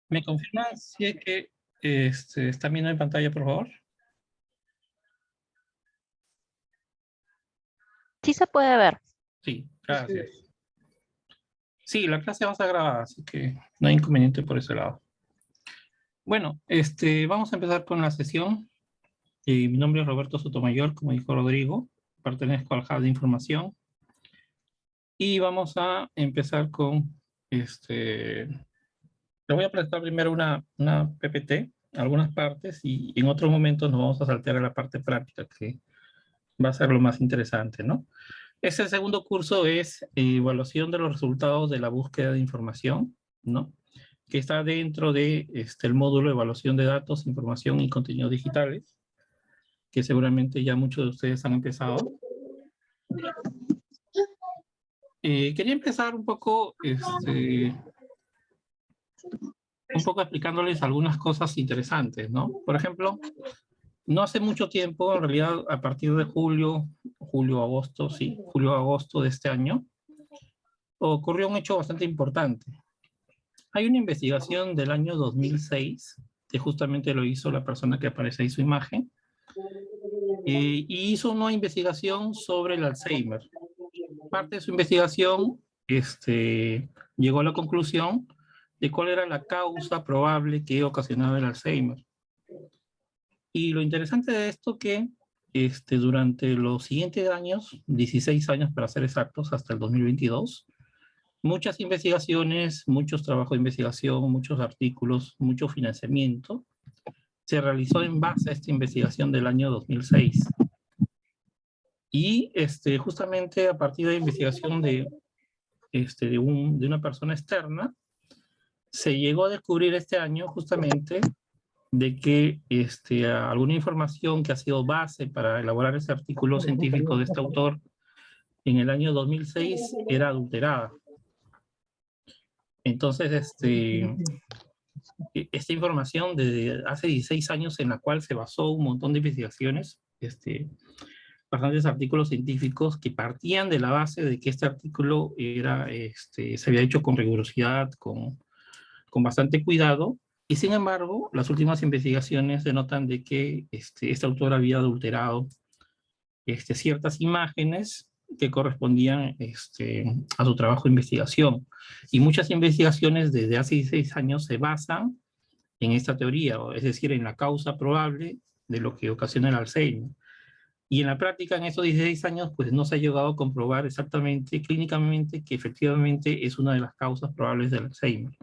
¿Me confirman si es que están viendo en pantalla, por favor? Sí se puede ver. Sí, gracias. Sí, la clase va a estar grabada, así que no hay inconveniente por ese lado. Bueno, vamos a empezar con la sesión. Mi nombre es Roberto Sotomayor, como dijo Rodrigo. Pertenezco al Hub de Información. Y vamos a empezar con, le voy a presentar primero una PPT, algunas partes, y en otros momentos nos vamos a saltear a la parte práctica, que va a ser lo más interesante, ¿no? Este segundo curso es evaluación de los resultados de la búsqueda de información, ¿no? Que está dentro de el módulo de evaluación de datos, información y contenidos digitales, que seguramente ya muchos de ustedes han empezado. Quería empezar un poco explicándoles algunas cosas interesantes, ¿no? Por ejemplo, no hace mucho tiempo, en realidad a partir de julio-agosto de este año, ocurrió un hecho bastante importante. Hay una investigación del año 2006, que justamente lo hizo la persona que aparece ahí su imagen, y hizo una investigación sobre el Alzheimer. Parte de su investigación llegó a la conclusión de cuál era la causa probable que ocasionaba el Alzheimer. Y lo interesante de esto que durante los siguientes años, 16 años para ser exactos, hasta el 2022, muchas investigaciones, muchos trabajos de investigación, muchos artículos, mucho financiamiento, se realizó en base a esta investigación del año 2006. Y justamente a partir de la investigación de una persona externa, se llegó a descubrir este año justamente de que alguna información que ha sido base para elaborar ese artículo científico de este autor en el año 2006 era adulterada. Entonces, esta información de hace 16 años en la cual se basó un montón de investigaciones, bastantes artículos científicos que partían de la base de que este artículo era, se había hecho con rigurosidad, con bastante cuidado, y sin embargo, las últimas investigaciones denotan de que este autor había adulterado ciertas imágenes que correspondían a su trabajo de investigación. Y muchas investigaciones desde hace 16 años se basan en esta teoría, es decir, en la causa probable de lo que ocasiona el Alzheimer. Y en la práctica, en estos 16 años, pues no se ha llegado a comprobar exactamente, clínicamente, que efectivamente es una de las causas probables del Alzheimer.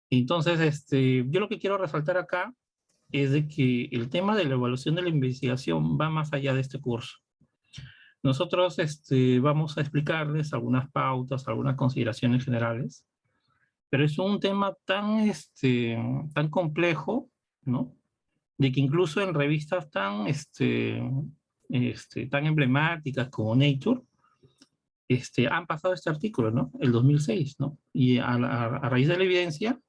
Entonces, yo lo que quiero resaltar acá es de que el tema de la evaluación de la investigación va más allá de este curso. Nosotros vamos a explicarles algunas pautas, algunas consideraciones generales, pero es un tema tan, tan complejo, ¿no? De que incluso en revistas tan, tan emblemáticas como Nature, han pasado este artículo, ¿no? El 2006, ¿no? Y a raíz de la evidencia,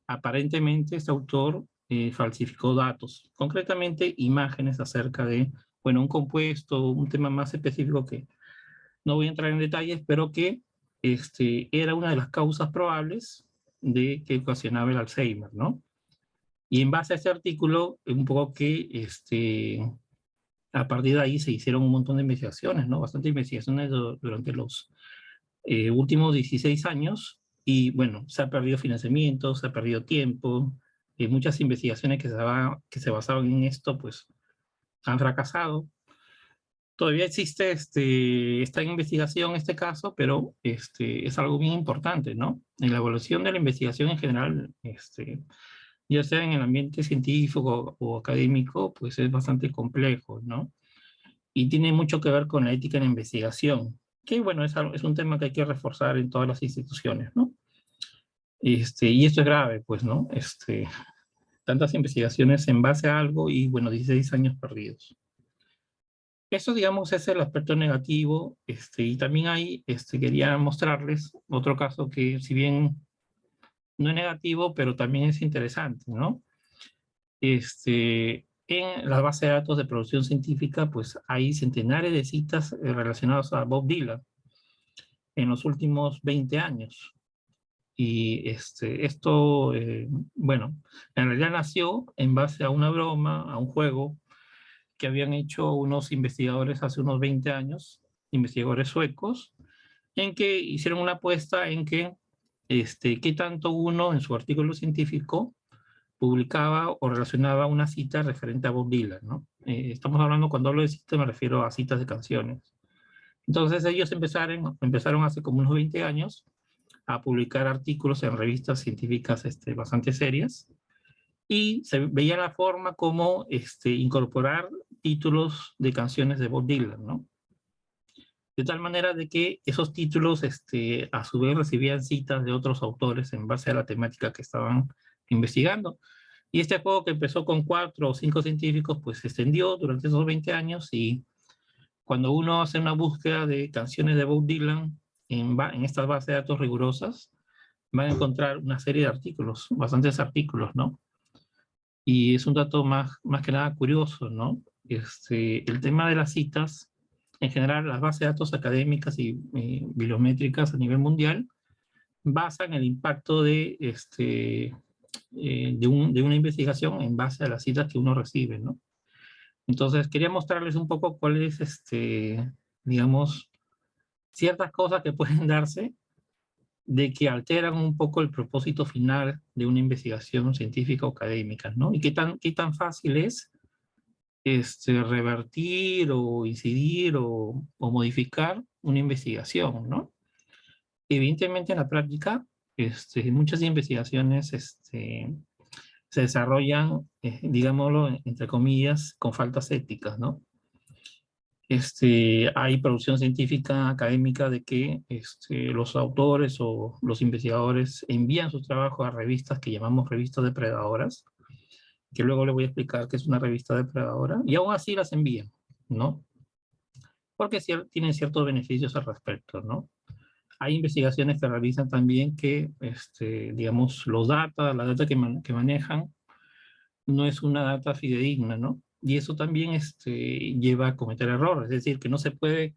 aparentemente este autor falsificó datos, concretamente imágenes acerca de, bueno, un compuesto, un tema más específico que no voy a entrar en detalles, pero que era una de las causas probables de que ocasionaba el Alzheimer, ¿no? Y en base a este artículo, un poco que a partir de ahí se hicieron un montón de investigaciones, ¿no? Bastantes investigaciones durante los últimos 16 años, y bueno, se ha perdido financiamiento, se ha perdido tiempo, muchas investigaciones que se basaban en esto, pues han fracasado. Todavía existe esta investigación, este caso, pero es algo bien importante, ¿no? En la evaluación de la investigación en general, ya sea en el ambiente científico o académico, pues es bastante complejo, ¿no? Y tiene mucho que ver con la ética en la investigación, que bueno, es un tema que hay que reforzar en todas las instituciones, ¿no? Y esto es grave, pues, ¿no? Tantas investigaciones en base a algo y, bueno, 16 años perdidos. Eso, digamos, es el aspecto negativo, y también hay, quería mostrarles otro caso que, si bien no es negativo, pero también es interesante, ¿no? En la base de datos de producción científica, pues hay centenares de citas relacionadas a Bob Dylan en los últimos 20 años. Y esto, bueno, en realidad nació en base a una broma, a un juego que habían hecho unos investigadores hace unos 20 años, investigadores suecos, en que hicieron una apuesta en que qué tanto uno en su artículo científico publicaba o relacionaba una cita referente a Bob Dylan, ¿no? Estamos hablando, cuando hablo de cita me refiero a citas de canciones. Entonces ellos empezaron hace como unos 20 años a publicar artículos en revistas científicas bastante serias, y se veía la forma como incorporar títulos de canciones de Bob Dylan, ¿no? De tal manera de que esos títulos a su vez recibían citas de otros autores en base a la temática que estaban investigando. Y este juego, que empezó con 4 o 5 científicos, pues se extendió durante esos 20 años, y cuando uno hace una búsqueda de canciones de Bob Dylan en estas bases de datos rigurosas, van a encontrar una serie de artículos, bastantes artículos, ¿no? Y es un dato más que nada curioso, ¿no? El tema de las citas, en general, las bases de datos académicas y bibliométricas a nivel mundial basan el impacto de una investigación en base a las citas que uno recibe, ¿no? Entonces, quería mostrarles un poco cuáles, digamos, ciertas cosas que pueden darse de que alteran un poco el propósito final de una investigación científica o académica, ¿no? Y qué tan fácil es revertir o incidir o modificar una investigación, ¿no? Evidentemente en la práctica, muchas investigaciones se desarrollan, digámoslo, entre comillas, con faltas éticas, ¿no? Hay producción científica académica de que los autores o los investigadores envían su trabajo a revistas que llamamos revistas depredadoras, que luego les voy a explicar qué es una revista depredadora, y aún así las envían, ¿no? Porque tienen ciertos beneficios al respecto, ¿no? Hay investigaciones que realizan también que, digamos, la data que manejan no es una data fidedigna, ¿no? Y eso también lleva a cometer errores, es decir, que no se puede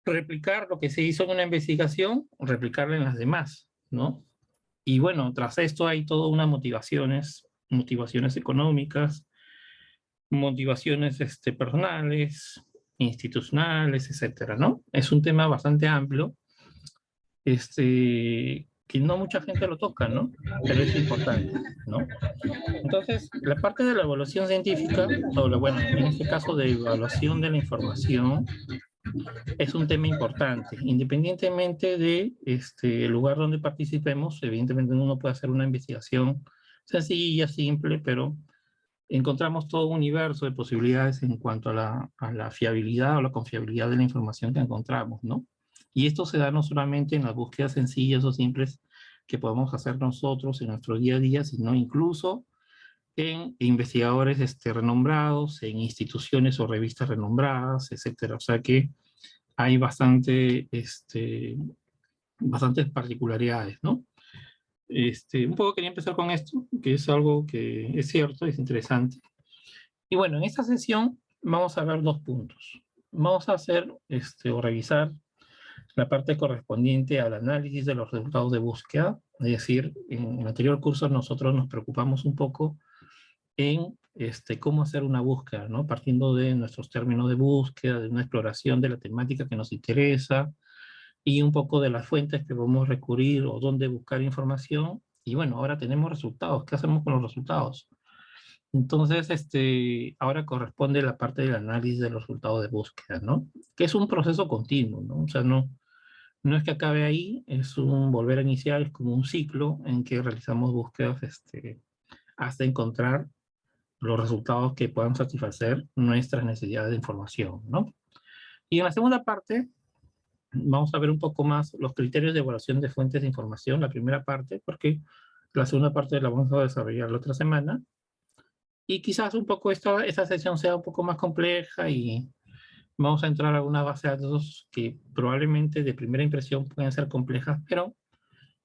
replicar lo que se hizo en una investigación, replicarlo en las demás, ¿no? Y bueno, tras esto hay todas unas motivaciones económicas, motivaciones personales, institucionales, etcétera, ¿no? Es un tema bastante amplio, que no mucha gente lo toca, ¿no? Pero es importante, ¿no? Entonces, la parte de la evaluación científica, o bueno, en este caso de evaluación de la información, es un tema importante. Independientemente de el lugar donde participemos, evidentemente uno puede hacer una investigación sencilla, simple, pero encontramos todo un universo de posibilidades en cuanto a la fiabilidad o la confiabilidad de la información que encontramos, ¿no? Y esto se da no solamente en las búsquedas sencillas o simples que podemos hacer nosotros en nuestro día a día, sino incluso en investigadores renombrados, en instituciones o revistas renombradas, etcétera. O sea que hay bastantes particularidades, ¿no? Un poco quería empezar con esto, que es algo que es cierto, es interesante. Y bueno, en esta sesión vamos a ver 2 puntos. Vamos a hacer o revisar la parte correspondiente al análisis de los resultados de búsqueda. Es decir, en el anterior curso nosotros nos preocupamos un poco en cómo hacer una búsqueda, ¿no? Partiendo de nuestros términos de búsqueda, de una exploración de la temática que nos interesa, y un poco de las fuentes que podemos recurrir o dónde buscar información. Y bueno, ahora tenemos resultados. ¿Qué hacemos con los resultados? Entonces, ahora corresponde la parte del análisis de los resultados de búsqueda, ¿no? Que es un proceso continuo, ¿no? O sea, no es que acabe ahí, es un volver a iniciar, es como un ciclo en que realizamos búsquedas hasta encontrar los resultados que puedan satisfacer nuestras necesidades de información, ¿no? Y en la segunda parte vamos a ver un poco más los criterios de evaluación de fuentes de información, la primera parte, porque la segunda parte la vamos a desarrollar la otra semana. Y quizás un poco esta sesión sea un poco más compleja, y vamos a entrar a una base de datos que probablemente de primera impresión pueden ser complejas, pero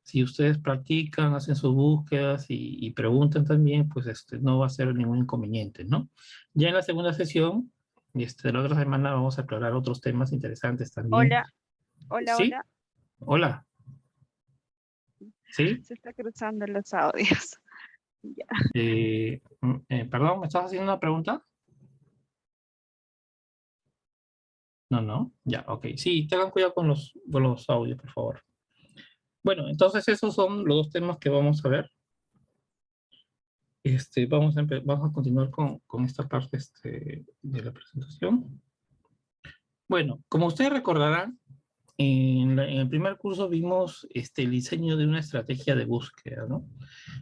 si ustedes practican, hacen sus búsquedas y preguntan también, pues no va a ser ningún inconveniente, ¿no? Ya en la segunda sesión, la otra semana, vamos a explorar otros temas interesantes también. Hola, hola, ¿Sí? hola. Hola. ¿Sí? Se está cruzando los audios. Ya. Perdón, ¿me estás haciendo una pregunta? No, no. Ya, ok. Sí, tengan cuidado con los audios, por favor. Bueno, entonces esos son los dos temas que vamos a ver. Vamos a continuar con esta parte de la presentación. Bueno, como ustedes recordarán, en el primer curso vimos el diseño de una estrategia de búsqueda, ¿no?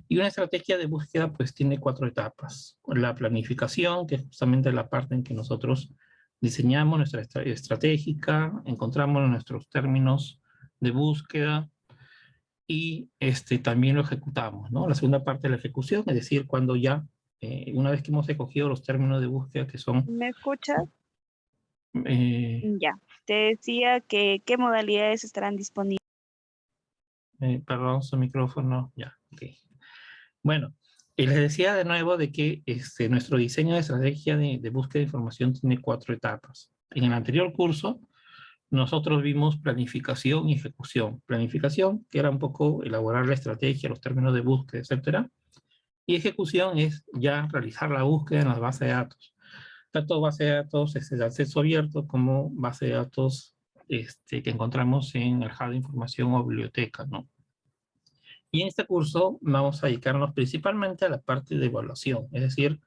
Y una estrategia de búsqueda pues tiene 4 etapas. La planificación, que es justamente la parte en que nosotros diseñamos nuestra estratégica, encontramos nuestros términos de búsqueda y también lo ejecutamos, ¿no? La segunda parte de la ejecución, es decir, cuando ya, una vez que hemos escogido los términos de búsqueda que son... ¿Me escuchas? eh, Ya. Te decía que qué modalidades estarán disponibles. perdón, su micrófono, ya, ok. Bueno, y les decía de nuevo de que nuestro diseño de estrategia de búsqueda de información tiene 4 etapas. En el anterior curso, nosotros vimos planificación y ejecución. Planificación, que era un poco elaborar la estrategia, los términos de búsqueda, etcétera. Y ejecución es ya realizar la búsqueda en las bases de datos. Tanto base de datos de acceso abierto como base de datos que encontramos en el hub de información o biblioteca, ¿no? Y en este curso vamos a dedicarnos principalmente a la parte de evaluación, es decir,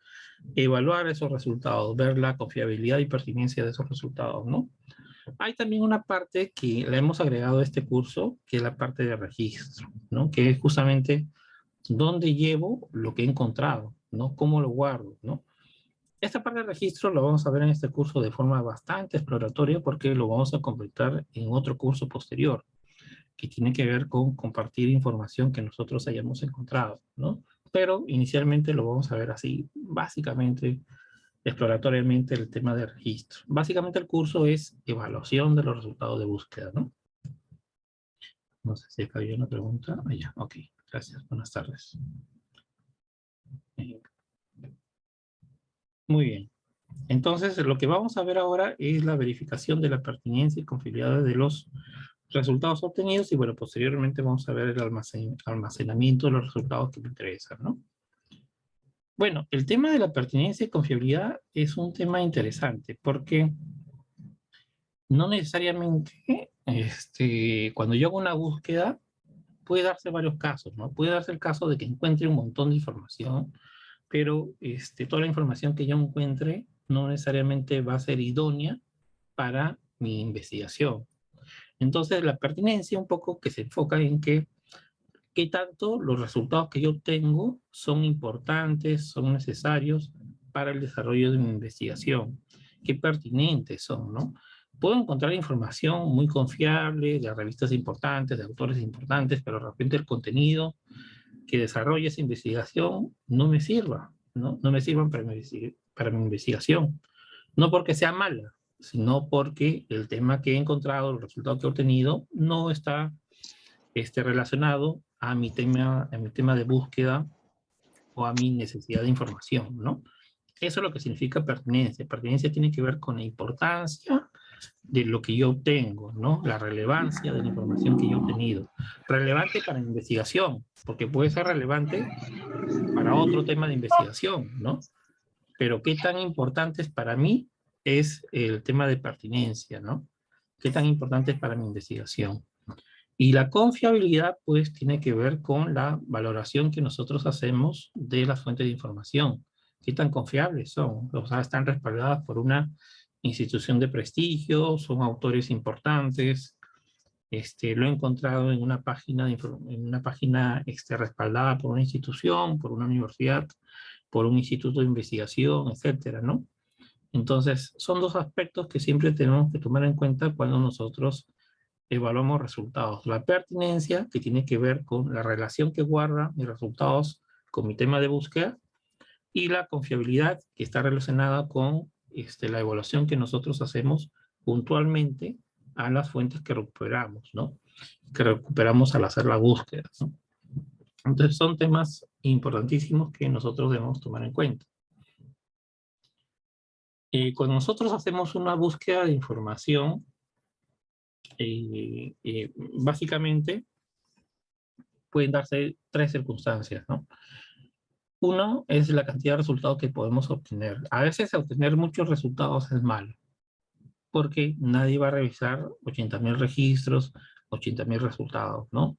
evaluar esos resultados, ver la confiabilidad y pertinencia de esos resultados, ¿no? Hay también una parte que le hemos agregado a este curso, que es la parte de registro, ¿no? Que es justamente dónde llevo lo que he encontrado, ¿no? Cómo lo guardo, ¿no? Esta parte de registro lo vamos a ver en este curso de forma bastante exploratoria porque lo vamos a completar en otro curso posterior, que tiene que ver con compartir información que nosotros hayamos encontrado, ¿no? Pero inicialmente lo vamos a ver así, básicamente, exploratoriamente, el tema de registro. Básicamente el curso es evaluación de los resultados de búsqueda, ¿no? No sé si acá había una pregunta. Ah, ya, ok. Gracias, buenas tardes. Muy bien. Entonces, lo que vamos a ver ahora es la verificación de la pertinencia y confiabilidad de los resultados obtenidos y, bueno, posteriormente vamos a ver el almacenamiento de los resultados que me interesan, ¿no? Bueno, el tema de la pertinencia y confiabilidad es un tema interesante porque no necesariamente cuando yo hago una búsqueda puede darse varios casos, ¿no? Puede darse el caso de que encuentre un montón de información, pero toda la información que yo encuentre no necesariamente va a ser idónea para mi investigación. Entonces, la pertinencia un poco que se enfoca en qué tanto los resultados que yo obtengo son importantes, son necesarios para el desarrollo de mi investigación, qué pertinentes son, ¿no? Puedo encontrar información muy confiable de revistas importantes, de autores importantes, pero de repente el contenido que desarrolla esa investigación no me sirva, ¿no? No me sirvan para mi investigación. No porque sea mala, sino porque el tema que he encontrado, el resultado que he obtenido, no está relacionado a mi tema de búsqueda o a mi necesidad de información, ¿no? Eso es lo que significa pertinencia. Pertinencia tiene que ver con la importancia de lo que yo obtengo, ¿no? La relevancia de la información que yo he obtenido. Relevante para mi investigación, porque puede ser relevante para otro tema de investigación, ¿no? Pero qué tan importante es para mí es el tema de pertinencia, ¿no? Qué tan importante es para mi investigación. Y la confiabilidad, pues, tiene que ver con la valoración que nosotros hacemos de las fuentes de información. ¿Qué tan confiables son? O sea, están respaldadas por una institución de prestigio, son autores importantes. Lo he encontrado en una página, respaldada por una institución, por una universidad, por un instituto de investigación, etcétera, ¿no? Entonces, son dos aspectos que siempre tenemos que tomar en cuenta cuando nosotros evaluamos resultados. La pertinencia, que tiene que ver con la relación que guarda mis resultados con mi tema de búsqueda, y la confiabilidad, que está relacionada con la evaluación que nosotros hacemos puntualmente a las fuentes que recuperamos, ¿no? Que recuperamos al hacer la búsqueda, ¿no? Entonces son temas importantísimos que nosotros debemos tomar en cuenta. Cuando nosotros hacemos una búsqueda de información, básicamente pueden darse tres circunstancias, ¿no? Uno es la cantidad de resultados que podemos obtener. A veces obtener muchos resultados es malo, porque nadie va a revisar 80.000 registros, 80.000 resultados, ¿no?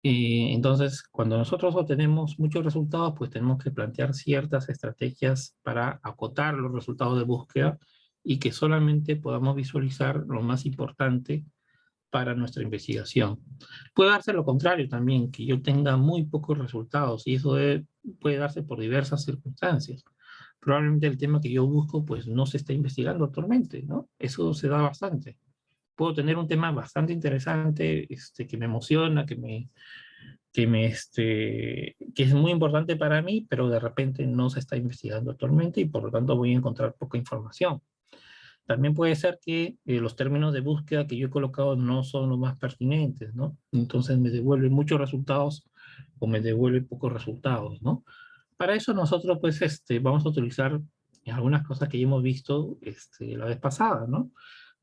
Entonces, cuando nosotros obtenemos muchos resultados, pues tenemos que plantear ciertas estrategias para acotar los resultados de búsqueda y que solamente podamos visualizar lo más importante para nuestra investigación. Puede darse lo contrario también, que yo tenga muy pocos resultados, y eso puede darse por diversas circunstancias. Probablemente el tema que yo busco, pues no se está investigando actualmente, ¿no? Eso se da bastante. Puedo tener un tema bastante interesante, que me emociona, que es muy importante para mí, pero de repente no se está investigando actualmente y por lo tanto voy a encontrar poca información. También puede ser que los términos de búsqueda que yo he colocado no son los más pertinentes, ¿no? Entonces me devuelve muchos resultados o me devuelve pocos resultados, ¿no? Para eso nosotros, pues, vamos a utilizar algunas cosas que ya hemos visto la vez pasada, ¿no?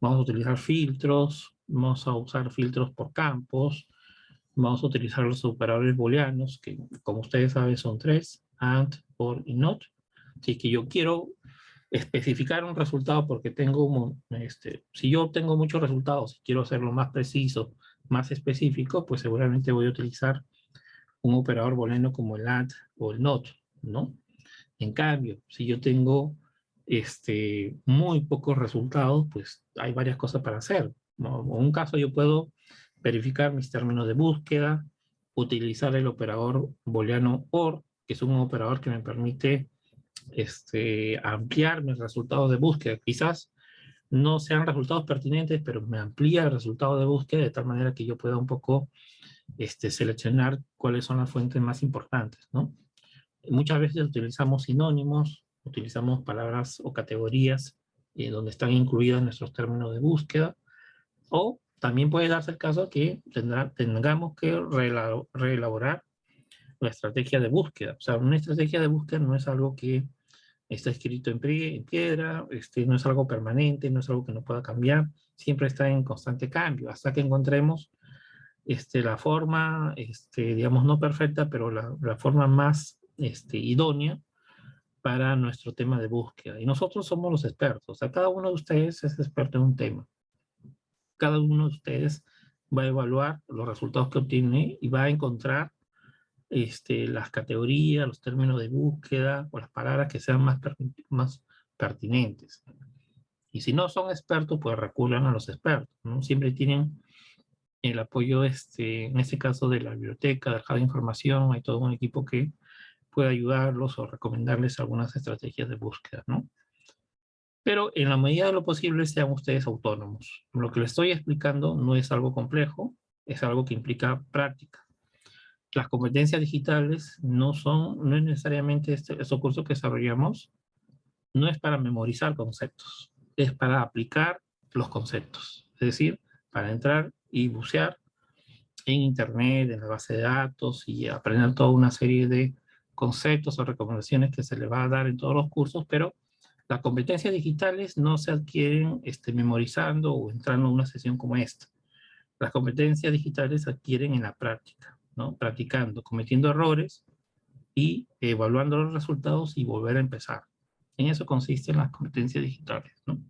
Vamos a utilizar filtros, vamos a usar filtros por campos, vamos a utilizar los operadores booleanos, que como ustedes saben son tres, AND, OR y NOT. Si es que yo quiero especificar un resultado porque si yo obtengo muchos resultados y quiero hacerlo más preciso, más específico, pues seguramente voy a utilizar un operador booleano como el AND o el NOT, ¿no? En cambio, si yo tengo muy pocos resultados, pues hay varias cosas para hacer, ¿no? En un caso yo puedo verificar mis términos de búsqueda, utilizar el operador booleano OR, que es un operador que me permite ampliar mis resultados de búsqueda. Quizás no sean resultados pertinentes, pero me amplía el resultado de búsqueda de tal manera que yo pueda un poco seleccionar cuáles son las fuentes más importantes, ¿no? Muchas veces utilizamos sinónimos, utilizamos palabras o categorías donde están incluidos nuestros términos de búsqueda, o también puede darse el caso que tengamos que reelaborar la estrategia de búsqueda. O sea, una estrategia de búsqueda no es algo que está escrito en piedra, no es algo permanente, no es algo que no pueda cambiar, siempre está en constante cambio, hasta que encontremos la forma, digamos, no perfecta, pero la forma más idónea para nuestro tema de búsqueda. Y nosotros somos los expertos. O sea, cada uno de ustedes es experto en un tema. Cada uno de ustedes va a evaluar los resultados que obtiene y va a encontrar las categorías, los términos de búsqueda o las palabras que sean más pertinentes. Y si no son expertos, pues recurran a los expertos, ¿no? Siempre tienen el apoyo, en este caso, de la biblioteca, de la de información, hay todo un equipo que puede ayudarlos o recomendarles algunas estrategias de búsqueda, ¿no? Pero en la medida de lo posible sean ustedes autónomos. Lo que les estoy explicando no es algo complejo, es algo que implica práctica. Las competencias digitales no es necesariamente estos cursos que desarrollamos, no es para memorizar conceptos, es para aplicar los conceptos. Es decir, para entrar y bucear en internet, en la base de datos y aprender toda una serie de conceptos o recomendaciones que se le va a dar en todos los cursos, pero las competencias digitales no se adquieren memorizando o entrando en una sesión como esta. Las competencias digitales se adquieren en la práctica, ¿no? Practicando, cometiendo errores y evaluando los resultados y volver a empezar. En eso consisten las competencias digitales, ¿no?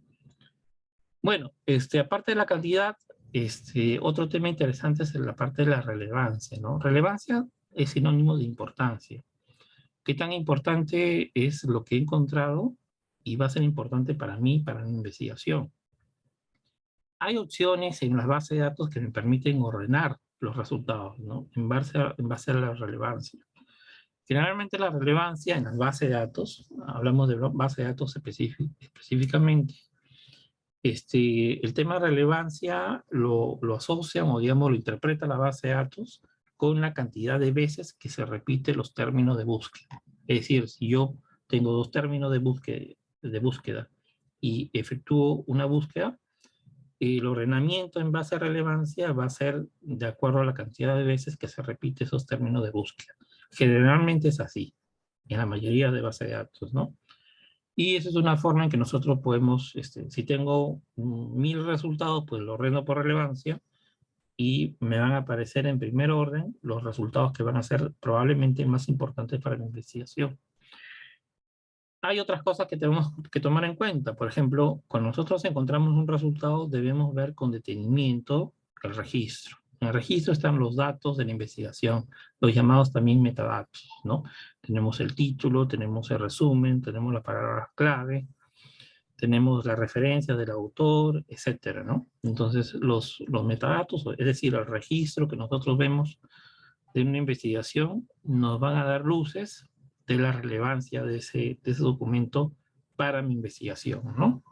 Bueno, aparte de la cantidad, otro tema interesante es la parte de la relevancia, ¿no? Relevancia es sinónimo de importancia. ¿Qué tan importante es lo que he encontrado y va a ser importante para mí, para mi investigación? Hay opciones en las bases de datos que me permiten ordenar los resultados, ¿no? En base a la relevancia. Generalmente la relevancia en las bases de datos, hablamos de bases de datos específicamente, el tema de relevancia lo asocian o digamos lo interpreta la base de datos con la cantidad de veces que se repite los términos de búsqueda. Es decir, si yo tengo dos términos de búsqueda y efectúo una búsqueda, el ordenamiento en base a relevancia va a ser de acuerdo a la cantidad de veces que se repite esos términos de búsqueda. Generalmente es así, en la mayoría de bases de datos, ¿no? Y esa es una forma en que nosotros podemos, si tengo 1000 resultados, pues lo ordeno por relevancia, y me van a aparecer en primer orden los resultados que van a ser probablemente más importantes para la investigación. Hay otras cosas que tenemos que tomar en cuenta. Por ejemplo, cuando nosotros encontramos un resultado, debemos ver con detenimiento el registro. En el registro están los datos de la investigación, los llamados también metadatos, ¿no? Tenemos el título, tenemos el resumen, tenemos las palabras clave, tenemos la referencia del autor, etcétera, ¿no? Entonces, los metadatos, es decir, el registro que nosotros vemos de una investigación, nos van a dar luces de la relevancia de ese documento para mi investigación, ¿no?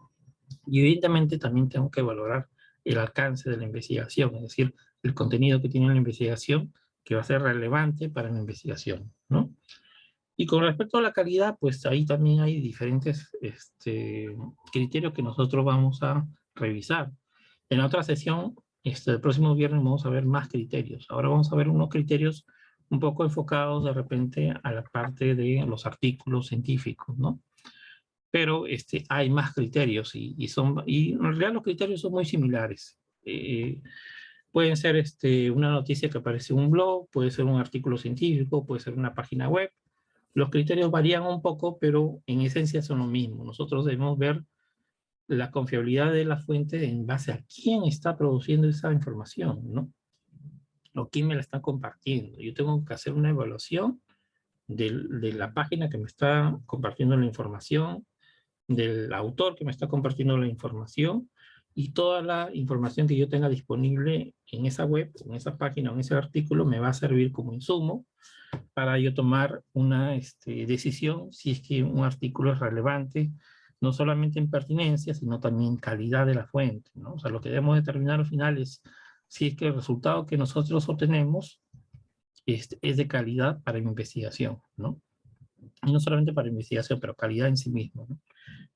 Y evidentemente también tengo que valorar el alcance de la investigación, es decir, el contenido que tiene la investigación que va a ser relevante para mi investigación, ¿no? Y con respecto a la calidad, pues ahí también hay diferentes criterios que nosotros vamos a revisar. En la otra sesión, el próximo viernes vamos a ver más criterios. Ahora vamos a ver unos criterios un poco enfocados de repente a la parte de los artículos científicos, ¿no? Pero hay más criterios y en realidad los criterios son muy similares. Pueden ser una noticia que aparece en un blog, puede ser un artículo científico, puede ser una página web. Los criterios varían un poco, pero en esencia son lo mismo. Nosotros debemos ver la confiabilidad de la fuente en base a quién está produciendo esa información, ¿no? O quién me la está compartiendo. Yo tengo que hacer una evaluación de la página que me está compartiendo la información, del autor que me está compartiendo la información, y toda la información que yo tenga disponible en esa web, en esa página o en ese artículo me va a servir como insumo para yo tomar una decisión si es que un artículo es relevante, no solamente en pertinencia, sino también en calidad de la fuente, ¿no? O sea, lo que debemos determinar al final es si es que el resultado que nosotros obtenemos es de calidad para mi investigación, ¿no? Y no solamente para investigación, pero calidad en sí mismo, ¿no?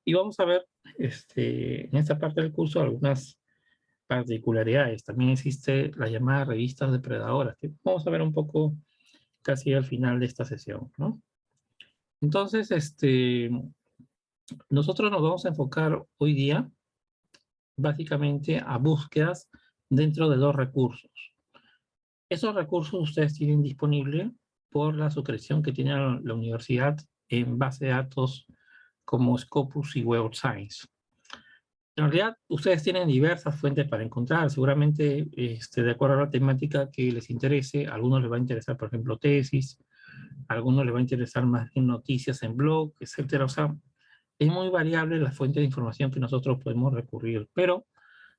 Y vamos a ver en esta parte del curso algunas particularidades. También existe la llamada revistas depredadoras, que vamos a ver un poco casi al final de esta sesión, ¿no? Entonces, nosotros nos vamos a enfocar hoy día básicamente a búsquedas dentro de dos recursos. Esos recursos ustedes tienen disponible por la suscripción que tiene la universidad en base de datos como Scopus y Web of Science. En realidad, ustedes tienen diversas fuentes para encontrar, seguramente de acuerdo a la temática que les interese. A algunos les va a interesar, por ejemplo, tesis, a algunos les va a interesar más en noticias en blog, etcétera. O sea, es muy variable la fuente de información que nosotros podemos recurrir, pero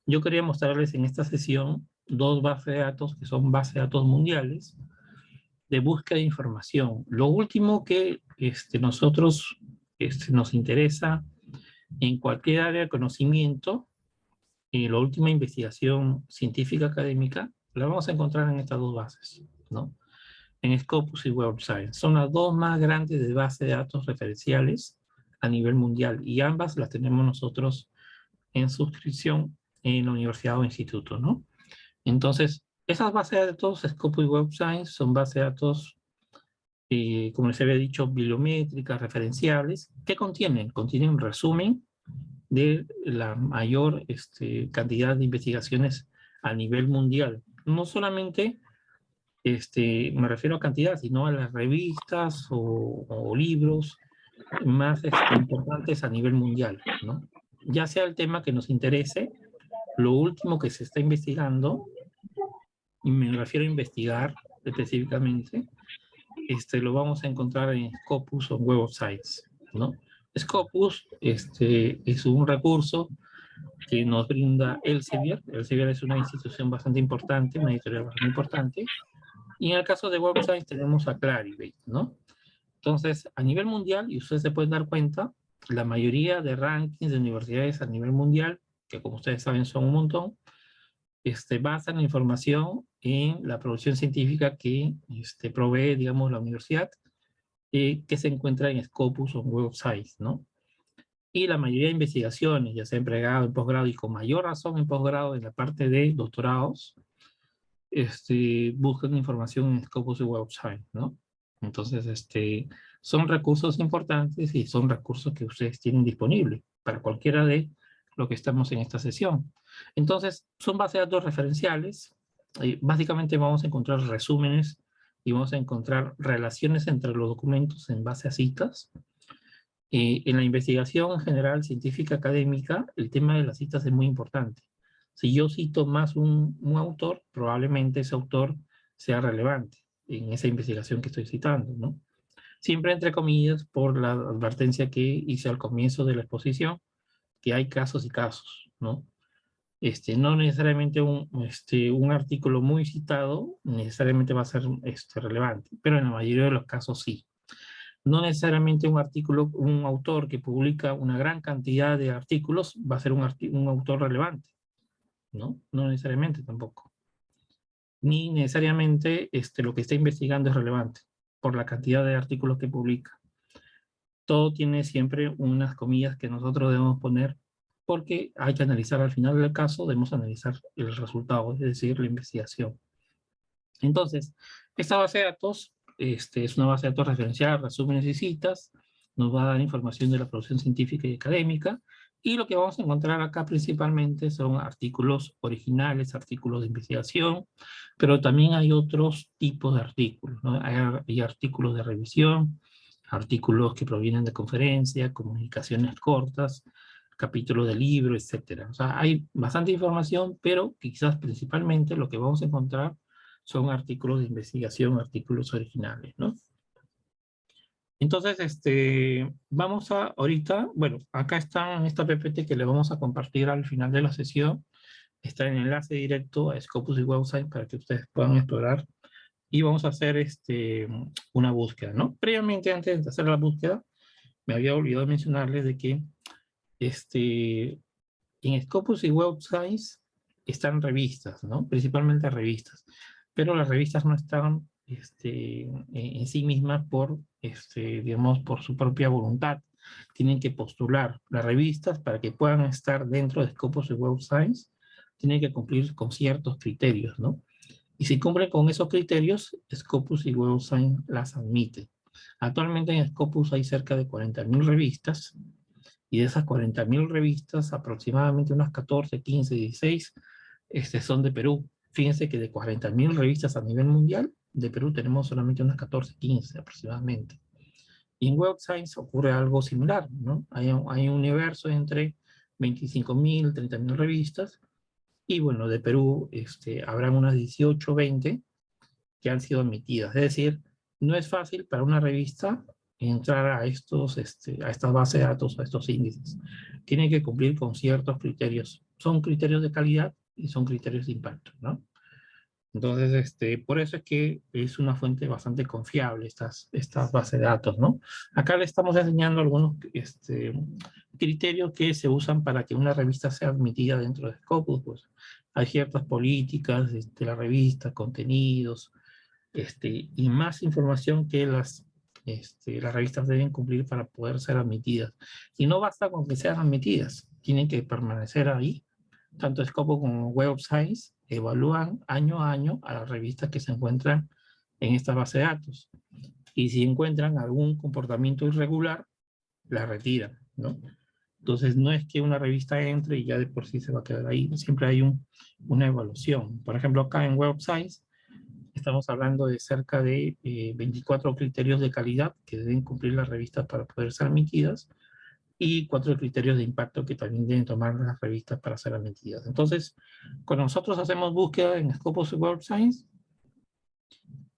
yo quería mostrarles en esta sesión dos bases de datos que son bases de datos mundiales de búsqueda de información. Lo último que nosotros nos interesa en cualquier área de conocimiento, la última investigación científica académica, la vamos a encontrar en estas dos bases, ¿no? En Scopus y Web of Science. Son las dos más grandes de bases de datos referenciales a nivel mundial, y ambas las tenemos nosotros en suscripción en la universidad o instituto, ¿no? Entonces, esas bases de datos, Scopus y Web of Science, son bases de datos, como les había dicho, bibliométricas, referenciables. ¿Qué contienen? Contienen un resumen de la mayor cantidad de investigaciones a nivel mundial. No solamente me refiero a cantidad, sino a las revistas o libros más importantes a nivel mundial, ¿no? Ya sea el tema que nos interese, lo último que se está investigando, y me refiero a investigar específicamente, lo vamos a encontrar en Scopus o Web of Science, ¿no? Scopus es un recurso que nos brinda Elsevier. Elsevier es una institución bastante importante, una editorial bastante importante. Y en el caso de Web of Science tenemos a Clarivate, ¿no? Entonces, a nivel mundial, y ustedes se pueden dar cuenta, la mayoría de rankings de universidades a nivel mundial, que como ustedes saben son un montón, basan la información en la producción científica que provee, digamos, la universidad, que se encuentra en Scopus o en Web of Science, ¿no? Y la mayoría de investigaciones, ya sea en pregrado, en posgrado, y con mayor razón en posgrado, en la parte de doctorados, buscan información en Scopus y Web of Science, ¿no? Entonces, son recursos importantes y son recursos que ustedes tienen disponibles para cualquiera de lo que estamos en esta sesión. Entonces, son bases de datos referenciales básicamente vamos a encontrar resúmenes y vamos a encontrar relaciones entre los documentos en base a citas. En la investigación general científica académica, el tema de las citas es muy importante. Si yo cito más un autor, probablemente ese autor sea relevante en esa investigación que estoy citando, ¿no? Siempre entre comillas, por la advertencia que hice al comienzo de la exposición, que hay casos y casos, ¿no? No necesariamente un artículo muy citado necesariamente va a ser relevante, pero en la mayoría de los casos sí. No necesariamente un artículo, un autor que publica una gran cantidad de artículos va a ser un autor relevante, ¿no? No necesariamente tampoco. Ni necesariamente lo que está investigando es relevante por la cantidad de artículos que publica. Todo tiene siempre unas comillas que nosotros debemos poner porque hay que analizar al final del caso, debemos analizar el resultado, es decir, la investigación. Entonces, esta base de datos es una base de datos referencial, resúmenes y citas, nos va a dar información de la producción científica y académica, y lo que vamos a encontrar acá principalmente son artículos originales, artículos de investigación, pero también hay otros tipos de artículos, ¿no? Hay artículos de revisión, artículos que provienen de conferencias, comunicaciones cortas, capítulos de libro, etc. O sea, hay bastante información, pero quizás principalmente lo que vamos a encontrar son artículos de investigación, artículos originales, ¿no? Entonces, vamos a ahorita, bueno, acá está en esta PPT que le vamos a compartir al final de la sesión, está el enlace directo a Scopus y Website para que ustedes puedan explorar, y vamos a hacer una búsqueda, ¿no? Previamente, antes de hacer la búsqueda, me había olvidado mencionarles de que en Scopus y Web Science están revistas, ¿no? Principalmente revistas, pero las revistas no están en sí mismas por, digamos, por su propia voluntad. Tienen que postular las revistas para que puedan estar dentro de Scopus y Web Science, tienen que cumplir con ciertos criterios, ¿no? Y si cumplen con esos criterios, Scopus y Web Science las admite. Actualmente en Scopus hay cerca de 40.000 revistas, y de esas 40.000 revistas, aproximadamente unas 14, 15, 16 son de Perú. Fíjense que de 40.000 revistas a nivel mundial, de Perú tenemos solamente unas 14, 15 aproximadamente. Y en Web Science ocurre algo similar, ¿no? Hay un universo entre 25.000, 30.000 revistas, y bueno, de Perú habrán unas 18, 20 que han sido admitidas. Es decir, no es fácil para una revista entrar a estas bases de datos, a estos índices. Tiene que cumplir con ciertos criterios. Son criterios de calidad y son criterios de impacto, ¿no? Entonces, por eso es que es una fuente bastante confiable estas bases de datos, ¿no? Acá le estamos enseñando algunos criterios que se usan para que una revista sea admitida dentro de Scopus. Pues hay ciertas políticas de la revista, contenidos, y más información que las revistas deben cumplir para poder ser admitidas. Y no basta con que sean admitidas, tienen que permanecer ahí. Tanto Scopus como Web Science evalúan año a año a las revistas que se encuentran en esta base de datos. Y si encuentran algún comportamiento irregular, la retiran, ¿no? Entonces, no es que una revista entre y ya de por sí se va a quedar ahí. Siempre hay una evaluación. Por ejemplo, acá en Web Science, estamos hablando de cerca de 24 criterios de calidad que deben cumplir las revistas para poder ser admitidas, y 4 criterios de impacto que también deben tomar las revistas para ser admitidas. Entonces, cuando nosotros hacemos búsqueda en Scopus y Web Science,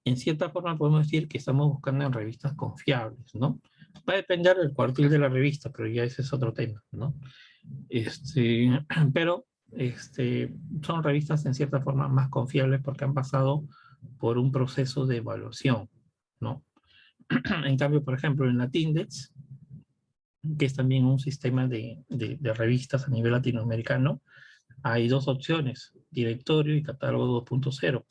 en cierta forma podemos decir que estamos buscando en revistas confiables, ¿no? Va a depender del cuartil de la revista, pero ya ese es otro tema, ¿no? Pero son revistas en cierta forma más confiables porque han pasado por un proceso de evaluación, ¿no? En cambio, por ejemplo, en Latindex, que es también un sistema de revistas a nivel latinoamericano, hay dos opciones, directorio y catálogo 2.0.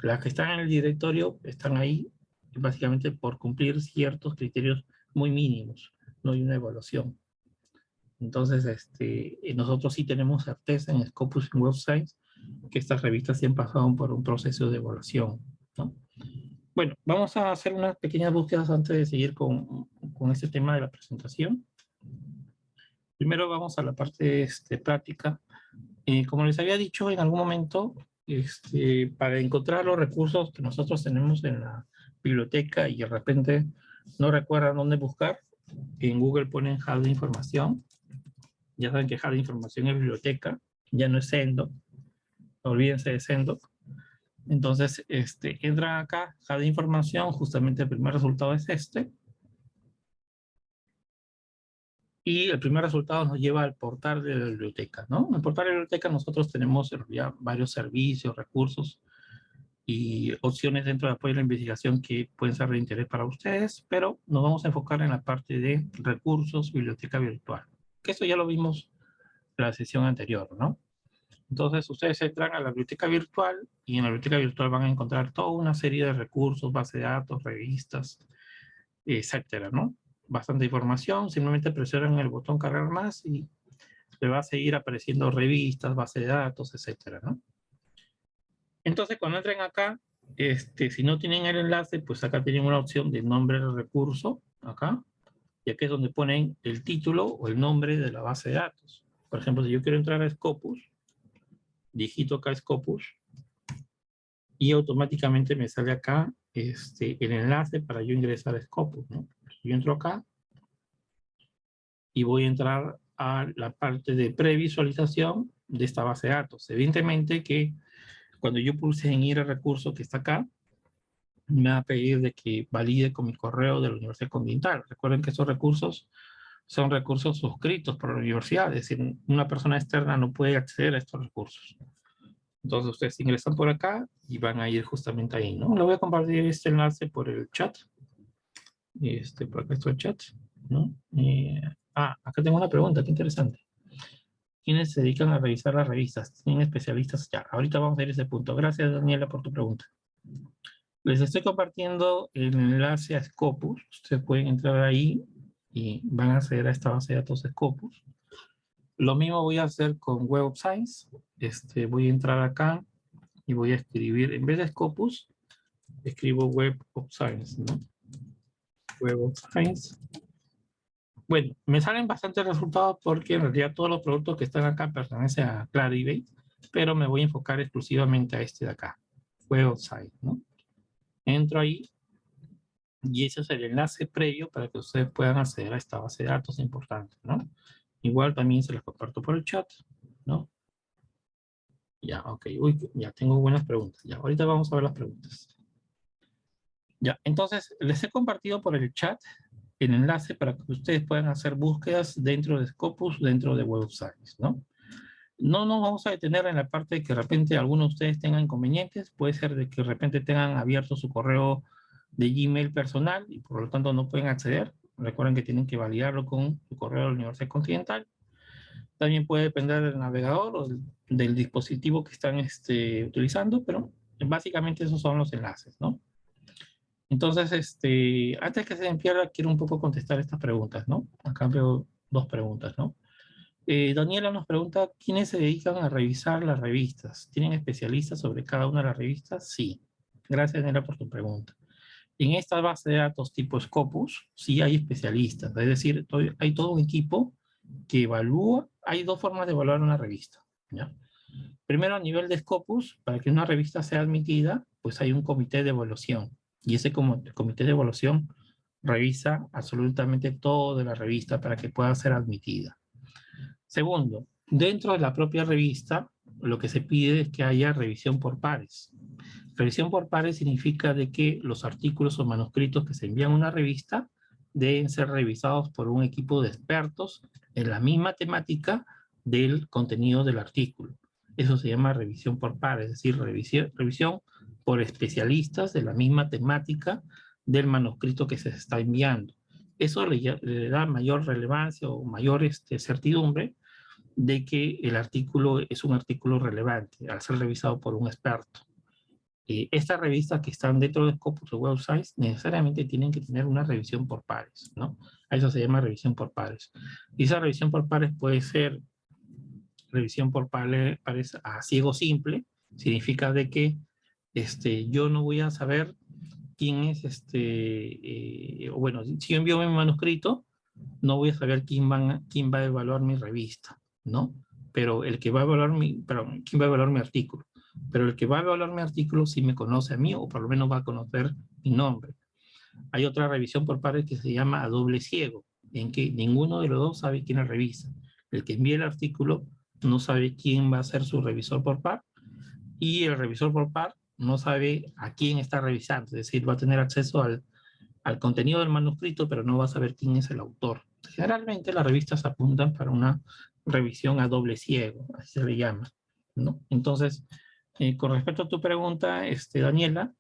Las que están en el directorio están ahí básicamente por cumplir ciertos criterios muy mínimos, no hay una evaluación. Entonces, nosotros sí tenemos certeza en Scopus y Web Science que estas revistas sí han pasado por un proceso de evaluación, ¿no? Bueno, vamos a hacer unas pequeñas búsquedas antes de seguir con este tema de la presentación. Primero vamos a la parte práctica. Como les había dicho en algún momento, para encontrar los recursos que nosotros tenemos en la biblioteca y de repente no recuerdan dónde buscar, en Google ponen hub de información. Ya saben que hub de información es biblioteca, ya no es Zendo. Olvídense de Zendo. Entonces, entran acá, hub de información, justamente el primer resultado es este. Y el primer resultado nos lleva al portal de la biblioteca, ¿no? En el portal de la biblioteca nosotros tenemos ya varios servicios, recursos y opciones dentro de apoyo a la investigación que pueden ser de interés para ustedes, pero nos vamos a enfocar en la parte de recursos, biblioteca virtual. Que eso ya lo vimos en la sesión anterior, ¿no? Entonces ustedes entran a la biblioteca virtual y en la biblioteca virtual van a encontrar toda una serie de recursos, bases de datos, revistas, etcétera, ¿no? Bastante información, simplemente presionan el botón cargar más y le va a seguir apareciendo revistas, bases de datos, etcétera, ¿no? Entonces, cuando entren acá, si no tienen el enlace, pues acá tienen una opción de nombre del recurso, acá, y aquí es donde ponen el título o el nombre de la base de datos. Por ejemplo, si yo quiero entrar a Scopus, digito acá Scopus, y automáticamente me sale acá el enlace para yo ingresar a Scopus, ¿no? Yo entro acá, y voy a entrar a la parte de previsualización de esta base de datos. Evidentemente que cuando yo pulse en ir a recurso que está acá, me va a pedir de que valide con mi correo de la Universidad Continental. Recuerden que esos recursos son recursos suscritos por la universidad, es decir, una persona externa no puede acceder a estos recursos. Entonces ustedes ingresan por acá y van a ir justamente ahí, ¿no? Le voy a compartir este enlace por el chat. Por acá está el chat, ¿no? Acá tengo una pregunta, qué interesante. ¿Quiénes se dedican a revisar las revistas? ¿Tienen especialistas? Ya, ahorita vamos a ir a ese punto. Gracias, Daniela, por tu pregunta. Les estoy compartiendo el enlace a Scopus. Ustedes pueden entrar ahí y van a acceder a esta base de datos de Scopus. Lo mismo voy a hacer con Web of Science. Voy a entrar acá y voy a escribir, en vez de Scopus, escribo Web of Science, ¿no? Web of Science. Bueno, me salen bastantes resultados porque en realidad todos los productos que están acá pertenecen a Clarivate, pero me voy a enfocar exclusivamente a este de acá, Web of Science, ¿no? Entro ahí y ese es el enlace previo para que ustedes puedan acceder a esta base de datos importante, ¿no? Igual también se los comparto por el chat, ¿no? Ya, ok. Uy, ya tengo buenas preguntas. Ya, ahorita vamos a ver las preguntas. Ya, entonces les he compartido por el chat el enlace para que ustedes puedan hacer búsquedas dentro de Scopus, dentro de Web of Science, ¿no? No nos vamos a detener en la parte de que de repente algunos de ustedes tengan inconvenientes. Puede ser de que de repente tengan abierto su correo de Gmail personal y por lo tanto no pueden acceder. Recuerden que tienen que validarlo con su correo de la Universidad Continental. También puede depender del navegador o del dispositivo que están utilizando, pero básicamente esos son los enlaces, ¿no? Entonces, antes que se me pierda, quiero un poco contestar estas preguntas, ¿no? Acá veo dos preguntas, ¿no? Daniela nos pregunta, ¿quiénes se dedican a revisar las revistas? ¿Tienen especialistas sobre cada una de las revistas? Sí. Gracias, Daniela, por tu pregunta. En esta base de datos tipo Scopus, sí hay especialistas. Es decir, hay todo un equipo que evalúa. Hay dos formas de evaluar una revista, ¿ya? Primero, a nivel de Scopus, para que una revista sea admitida, pues hay un comité de evaluación. Y ese comité de evaluación revisa absolutamente todo de la revista para que pueda ser admitida. Segundo, dentro de la propia revista, lo que se pide es que haya revisión por pares. Revisión por pares significa de que los artículos o manuscritos que se envían a una revista deben ser revisados por un equipo de expertos en la misma temática del contenido del artículo. Eso se llama revisión por pares, es decir, revisión por especialistas de la misma temática del manuscrito que se está enviando. Eso le da mayor relevancia o mayor certidumbre de que el artículo es un artículo relevante al ser revisado por un experto. Estas revistas que están dentro de Scopus o Web of Science necesariamente tienen que tener una revisión por pares, ¿no? A eso se llama revisión por pares. Y esa revisión por pares puede ser revisión por pares a ciego simple, significa de que yo no voy a saber quién es bueno, si yo envío mi manuscrito, no voy a saber quién va a evaluar mi revista, ¿no? Pero el que va a evaluar ¿quién va a evaluar mi artículo? pero el que va a evaluar mi artículo sí me conoce a mí, o por lo menos va a conocer mi nombre. Hay otra revisión por pares que se llama a doble ciego, en que ninguno de los dos sabe quién la revisa. El que envía el artículo no sabe quién va a ser su revisor por par, y el revisor por par no sabe a quién está revisando, es decir, va a tener acceso al contenido del manuscrito, pero no va a saber quién es el autor. Generalmente las revistas apuntan para una revisión a doble ciego, así se le llama, ¿no? Entonces, con respecto a tu pregunta, Daniela,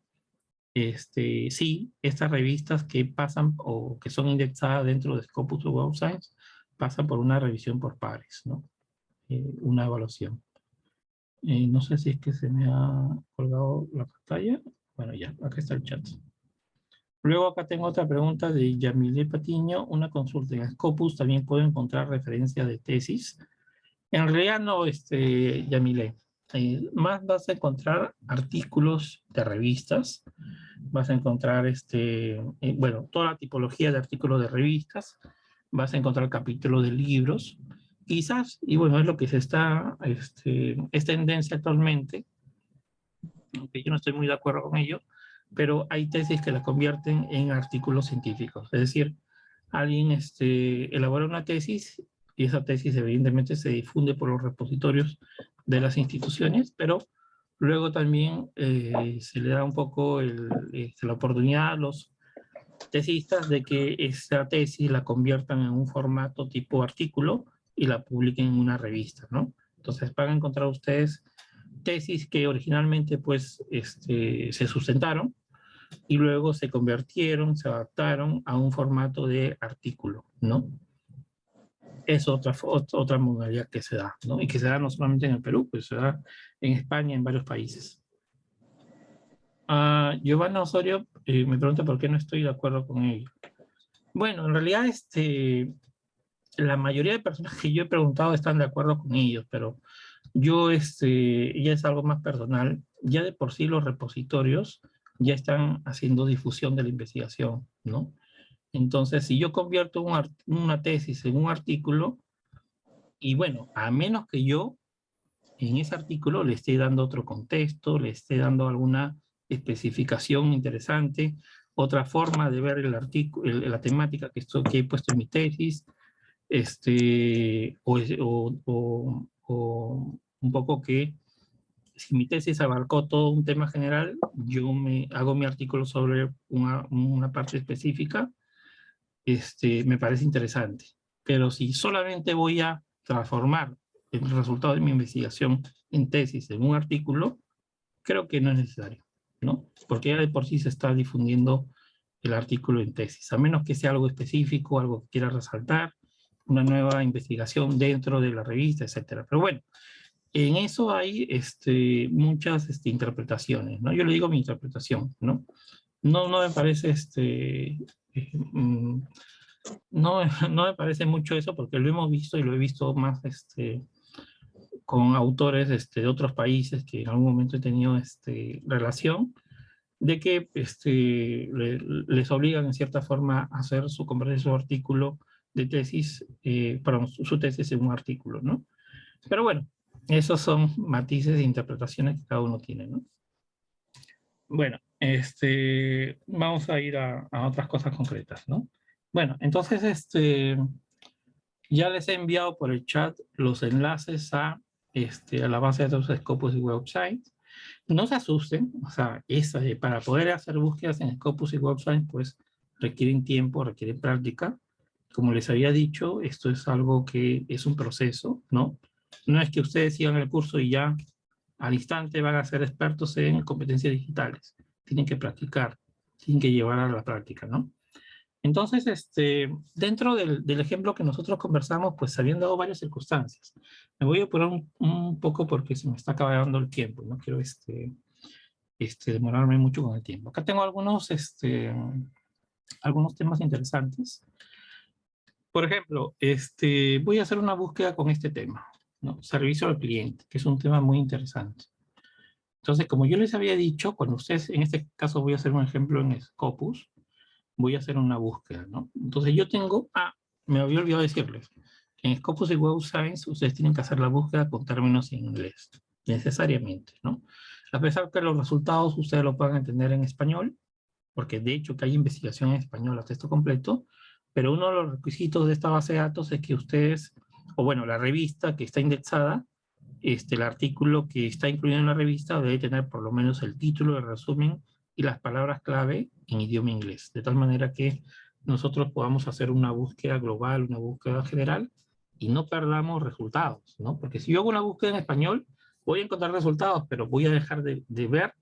sí, estas revistas que pasan o que son indexadas dentro de Scopus o Web of Science pasan por una revisión por pares, ¿no? Una evaluación. No sé si es que se me ha colgado la pantalla. Bueno, ya, acá está el chat. Luego acá tengo otra pregunta de Yamile Patiño. Una consulta en Scopus también puedo encontrar referencia de tesis. En realidad no, Yamile. Más vas a encontrar artículos de revistas. Vas a encontrar, bueno, toda la tipología de artículos de revistas. Vas a encontrar capítulos de libros. Quizás, y bueno, es lo que se está, es tendencia actualmente, aunque yo no estoy muy de acuerdo con ello, pero hay tesis que la convierten en artículos científicos. Es decir, alguien elabora una tesis y esa tesis evidentemente se difunde por los repositorios de las instituciones, pero luego también se le da un poco la oportunidad a los tesistas de que esa tesis la conviertan en un formato tipo artículo y la publiquen en una revista, ¿no? Entonces van a encontrar ustedes tesis que originalmente pues se sustentaron y luego se convirtieron, se adaptaron a un formato de artículo, ¿no? Es otra modalidad que se da, ¿no? Y que se da no solamente en el Perú, pues se da en España, en varios países. Giovanna Osorio me pregunta por qué no estoy de acuerdo con ello. Bueno, en realidad la mayoría de personas que yo he preguntado están de acuerdo con ellos, pero yo, ya es algo más personal. Ya de por sí los repositorios ya están haciendo difusión de la investigación, ¿no? Entonces, si yo convierto una tesis en un artículo, y bueno, a menos que yo en ese artículo le esté dando otro contexto, le esté dando alguna especificación interesante, otra forma de ver el artículo, la temática que he puesto en mi tesis, o un poco que si mi tesis abarcó todo un tema general, yo hago mi artículo sobre una parte específica, me parece interesante. Pero si solamente voy a transformar el resultado de mi investigación en tesis en un artículo, creo que no es necesario, ¿no? Porque ya de por sí se está difundiendo el artículo en tesis, a menos que sea algo específico, algo que quiera resaltar, una nueva investigación dentro de la revista, etcétera. Pero bueno, en eso hay muchas interpretaciones, ¿no? Yo le digo mi interpretación, ¿no? No me parece, no, no me parece mucho eso porque lo hemos visto y lo he visto más con autores de otros países que en algún momento he tenido relación, de que les obligan en cierta forma a hacer convertir su artículo de tesis, perdón, su tesis en un artículo, ¿no? Pero bueno, esos son matices de interpretaciones que cada uno tiene, ¿no? Bueno, vamos a ir a otras cosas concretas, ¿no? Bueno, entonces, ya les he enviado por el chat los enlaces a la base de datos de Scopus y Web of Science. No se asusten, o sea, para poder hacer búsquedas en Scopus y Web of Science, pues requieren tiempo, requieren práctica. Como les había dicho, esto es algo que es un proceso, ¿no? No es que ustedes sigan el curso y ya al instante van a ser expertos en competencias digitales. Tienen que practicar, tienen que llevar a la práctica, ¿no? Entonces, dentro del ejemplo que nosotros conversamos, pues se habían dado varias circunstancias. Me voy a apurar un poco porque se me está acabando el tiempo, no quiero demorarme mucho con el tiempo. Acá tengo algunos temas interesantes. Por ejemplo, voy a hacer una búsqueda con este tema, ¿no? Servicio al cliente, que es un tema muy interesante. Entonces, como yo les había dicho, cuando ustedes, en este caso voy a hacer un ejemplo en Scopus, voy a hacer una búsqueda, ¿no? Entonces yo tengo, me había olvidado decirles, en Scopus y Web of Science ustedes tienen que hacer la búsqueda con términos en inglés, necesariamente, ¿no? A pesar que los resultados ustedes lo puedan entender en español, porque de hecho que hay investigación en español a texto completo, pero uno de los requisitos de esta base de datos es que ustedes, o bueno, la revista que está indexada, el artículo que está incluido en la revista debe tener por lo menos el título, el resumen y las palabras clave en idioma inglés, de tal manera que nosotros podamos hacer una búsqueda global, una búsqueda general, y no perdamos resultados, ¿no? Porque si yo hago una búsqueda en español, voy a encontrar resultados, pero voy a dejar de ver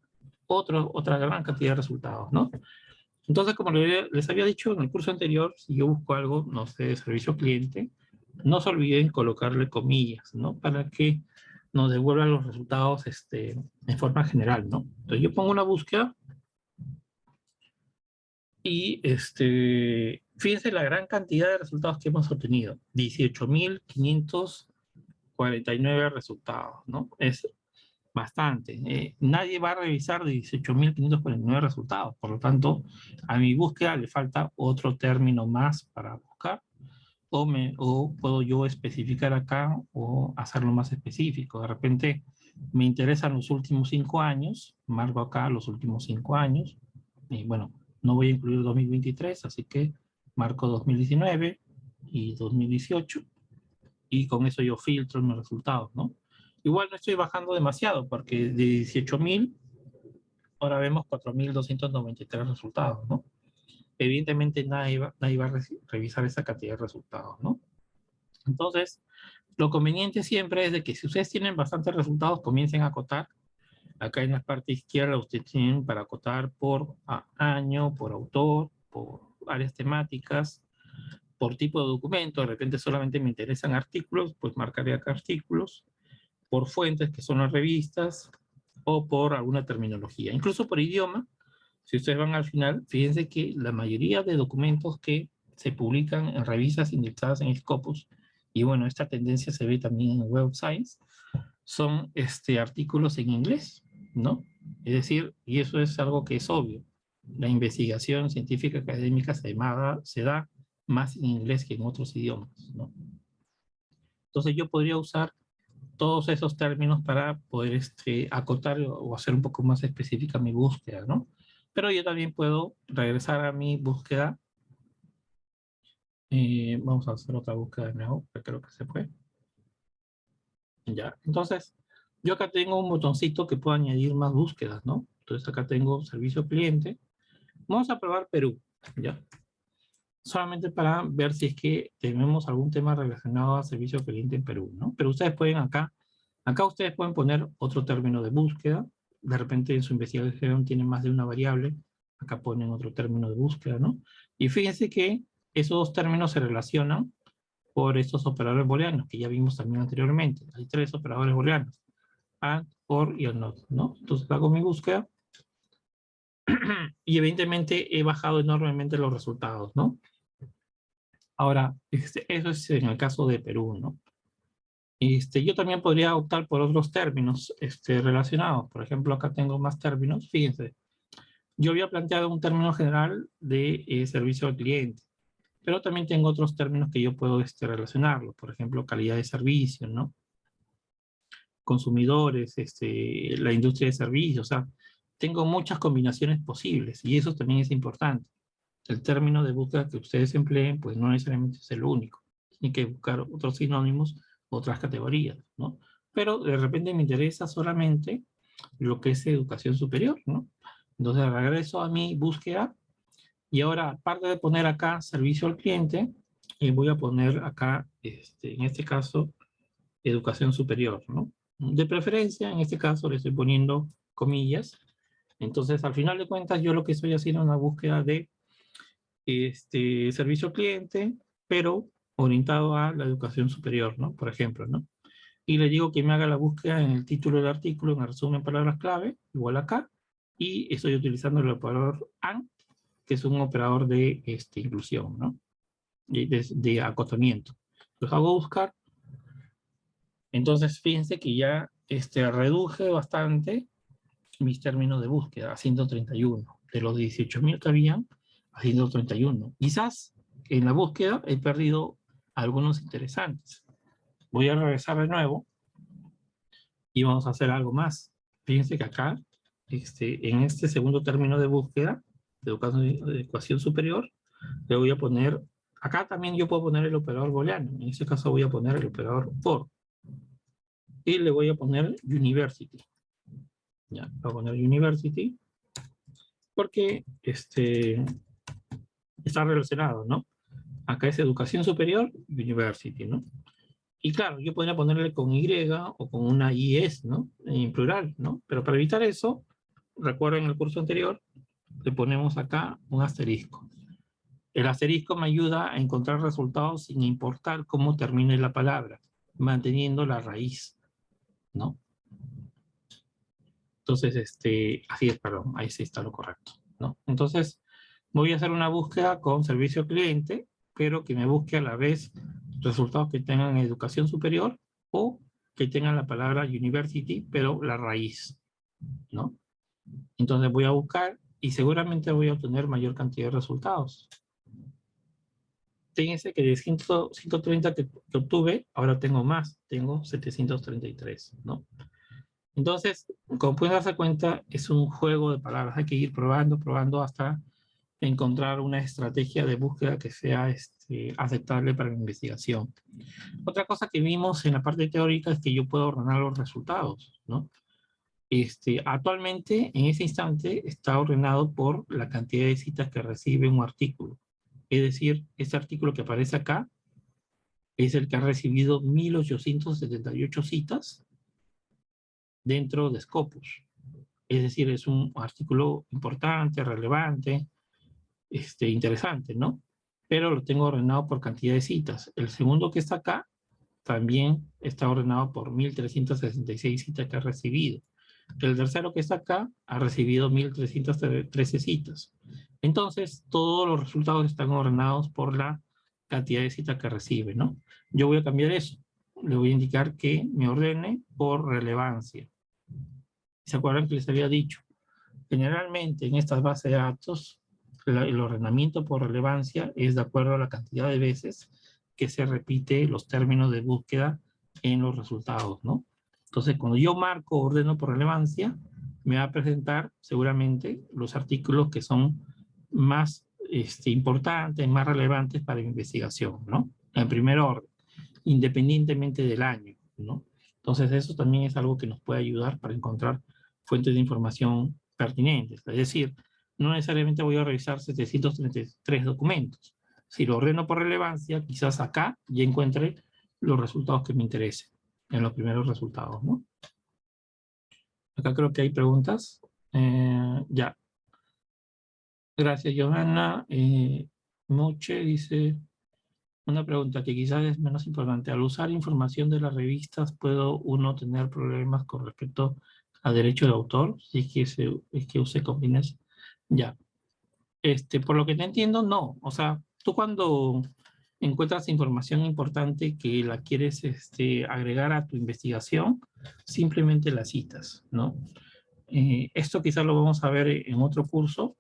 otra gran cantidad de resultados, ¿no? Entonces, como les había dicho en el curso anterior, si yo busco algo, no sé, de servicio al cliente, no se olviden colocarle comillas, ¿no? Para que nos devuelvan los resultados en forma general, ¿no? Entonces yo pongo una búsqueda y fíjense la gran cantidad de resultados que hemos obtenido. 18.549 resultados, ¿no? Es bastante. Nadie va a revisar 18.549 resultados. Por lo tanto, a mi búsqueda le falta otro término más para buscar. O puedo yo especificar acá o hacerlo más específico. De repente me interesan los últimos 5 años, marco acá los últimos 5 años, y bueno, no voy a incluir 2023, así que marco 2019 y 2018, y con eso yo filtro mis resultados, ¿no? Igual no estoy bajando demasiado, porque de 18.000, ahora vemos 4.293 resultados, ¿no? Evidentemente nadie va a revisar esa cantidad de resultados, ¿no? Entonces, lo conveniente siempre es de que si ustedes tienen bastantes resultados, comiencen a acotar. Acá en la parte izquierda ustedes tienen para acotar por año, por autor, por áreas temáticas, por tipo de documento. De repente solamente me interesan artículos, pues marcaré acá artículos, por fuentes, que son las revistas, o por alguna terminología. Incluso por idioma, si ustedes van al final, fíjense que la mayoría de documentos que se publican en revistas indexadas en Scopus, y bueno, esta tendencia se ve también en Web of Science, son artículos en inglés, ¿no? Es decir, y eso es algo que es obvio, la investigación científica académica se da más en inglés que en otros idiomas, ¿no? Entonces yo podría usar todos esos términos para poder acotar o hacer un poco más específica mi búsqueda, ¿no? Pero yo también puedo regresar a mi búsqueda. Vamos a hacer otra búsqueda de nuevo, que creo que se fue. Ya, entonces, yo acá tengo un botoncito que puedo añadir más búsquedas, ¿no? Entonces acá tengo servicio cliente. Vamos a probar Perú, ¿ya? Solamente para ver si es que tenemos algún tema relacionado a servicio cliente en Perú, ¿no? Pero ustedes pueden acá ustedes pueden poner otro término de búsqueda. De repente en su investigación tienen más de una variable. Acá ponen otro término de búsqueda, ¿no? Y fíjense que esos dos términos se relacionan por estos operadores booleanos que ya vimos también anteriormente. Hay 3 operadores booleanos: AND, OR y ANOT, ¿no? Entonces hago mi búsqueda y evidentemente he bajado enormemente los resultados, ¿no? Ahora, eso es en el caso de Perú, ¿no? Yo también podría optar por otros términos relacionados. Por ejemplo, acá tengo más términos. Fíjense, yo había planteado un término general de servicio al cliente, pero también tengo otros términos que yo puedo relacionarlo. Por ejemplo, calidad de servicio, ¿no? Consumidores, la industria de servicios. O sea, tengo muchas combinaciones posibles y eso también es importante. El término de búsqueda que ustedes empleen, pues no necesariamente es el único. Tienen que buscar otros sinónimos, otras categorías, ¿no? Pero de repente me interesa solamente lo que es educación superior, ¿no? Entonces regreso a mi búsqueda y ahora, aparte de poner acá servicio al cliente, voy a poner acá, en este caso, educación superior, ¿no? De preferencia, en este caso le estoy poniendo comillas. Entonces, al final de cuentas, yo lo que estoy haciendo es una búsqueda de servicio al cliente, pero orientado a la educación superior, ¿no? Por ejemplo, ¿no? Y le digo que me haga la búsqueda en el título del artículo, en el resumen palabras clave, igual acá, y estoy utilizando el operador AND, que es un operador de inclusión, ¿no? De acotamiento. Los hago buscar. Entonces, fíjense que ya reduje bastante mis términos de búsqueda a 131. De los 18.000 que habían, a 131. Quizás en la búsqueda he perdido algunos interesantes. Voy a regresar de nuevo y vamos a hacer algo más. Fíjense que acá, en este segundo término de búsqueda, de ecuación superior, le voy a poner, acá también yo puedo poner el operador booleano, en este caso voy a poner el operador for, y le voy a poner university. Ya, voy a poner university, porque está relacionado, ¿no? Acá es educación superior, university, ¿no? Y claro, yo podría ponerle con Y o con una IS, ¿no? En plural, ¿no? Pero para evitar eso, recuerden el curso anterior, le ponemos acá un asterisco. El asterisco me ayuda a encontrar resultados sin importar cómo termine la palabra, manteniendo la raíz, ¿no? Entonces, así es, perdón, ahí sí está lo correcto, ¿no? Entonces, voy a hacer una búsqueda con servicio cliente, pero que me busque a la vez resultados que tengan educación superior o que tengan la palabra university, pero la raíz, ¿no? Entonces voy a buscar y seguramente voy a obtener mayor cantidad de resultados. Fíjense que de 130 que obtuve, ahora tengo más, tengo 733, ¿no? Entonces, como pueden darse cuenta, es un juego de palabras. Hay que ir probando, probando hasta encontrar una estrategia de búsqueda que sea aceptable para la investigación. Otra cosa que vimos en la parte teórica es que yo puedo ordenar los resultados, ¿no? Actualmente, en ese instante, está ordenado por la cantidad de citas que recibe un artículo. Es decir, este artículo que aparece acá es el que ha recibido 1878 citas dentro de Scopus. Es decir, es un artículo importante, relevante, interesante, ¿no? Pero lo tengo ordenado por cantidad de citas. El segundo que está acá también está ordenado por 1366 citas que ha recibido. El tercero que está acá ha recibido 1313 citas. Entonces, todos los resultados están ordenados por la cantidad de citas que recibe, ¿no? Yo voy a cambiar eso. Le voy a indicar que me ordene por relevancia. ¿Se acuerdan que les había dicho? Generalmente en estas bases de datos, el ordenamiento por relevancia es de acuerdo a la cantidad de veces que se repite los términos de búsqueda en los resultados, ¿no? Entonces, cuando yo marco ordeno por relevancia, me va a presentar seguramente los artículos que son más importantes, más relevantes para mi investigación, ¿no? En primer orden, independientemente del año, ¿no? Entonces, eso también es algo que nos puede ayudar para encontrar fuentes de información pertinentes. Es decir, no necesariamente voy a revisar 733 documentos. Si lo ordeno por relevancia, quizás acá ya encuentre los resultados que me interesen, en los primeros resultados, ¿no? Acá creo que hay preguntas. Ya. Gracias, Johanna. Moche dice, una pregunta que quizás es menos importante. Al usar información de las revistas, ¿puedo uno tener problemas con respecto a derecho de autor? Si es que use combines. Ya. Por lo que te entiendo, no. O sea, tú cuando encuentras información importante que la quieres agregar a tu investigación, simplemente la citas, ¿no? Esto quizás lo vamos a ver en otro curso,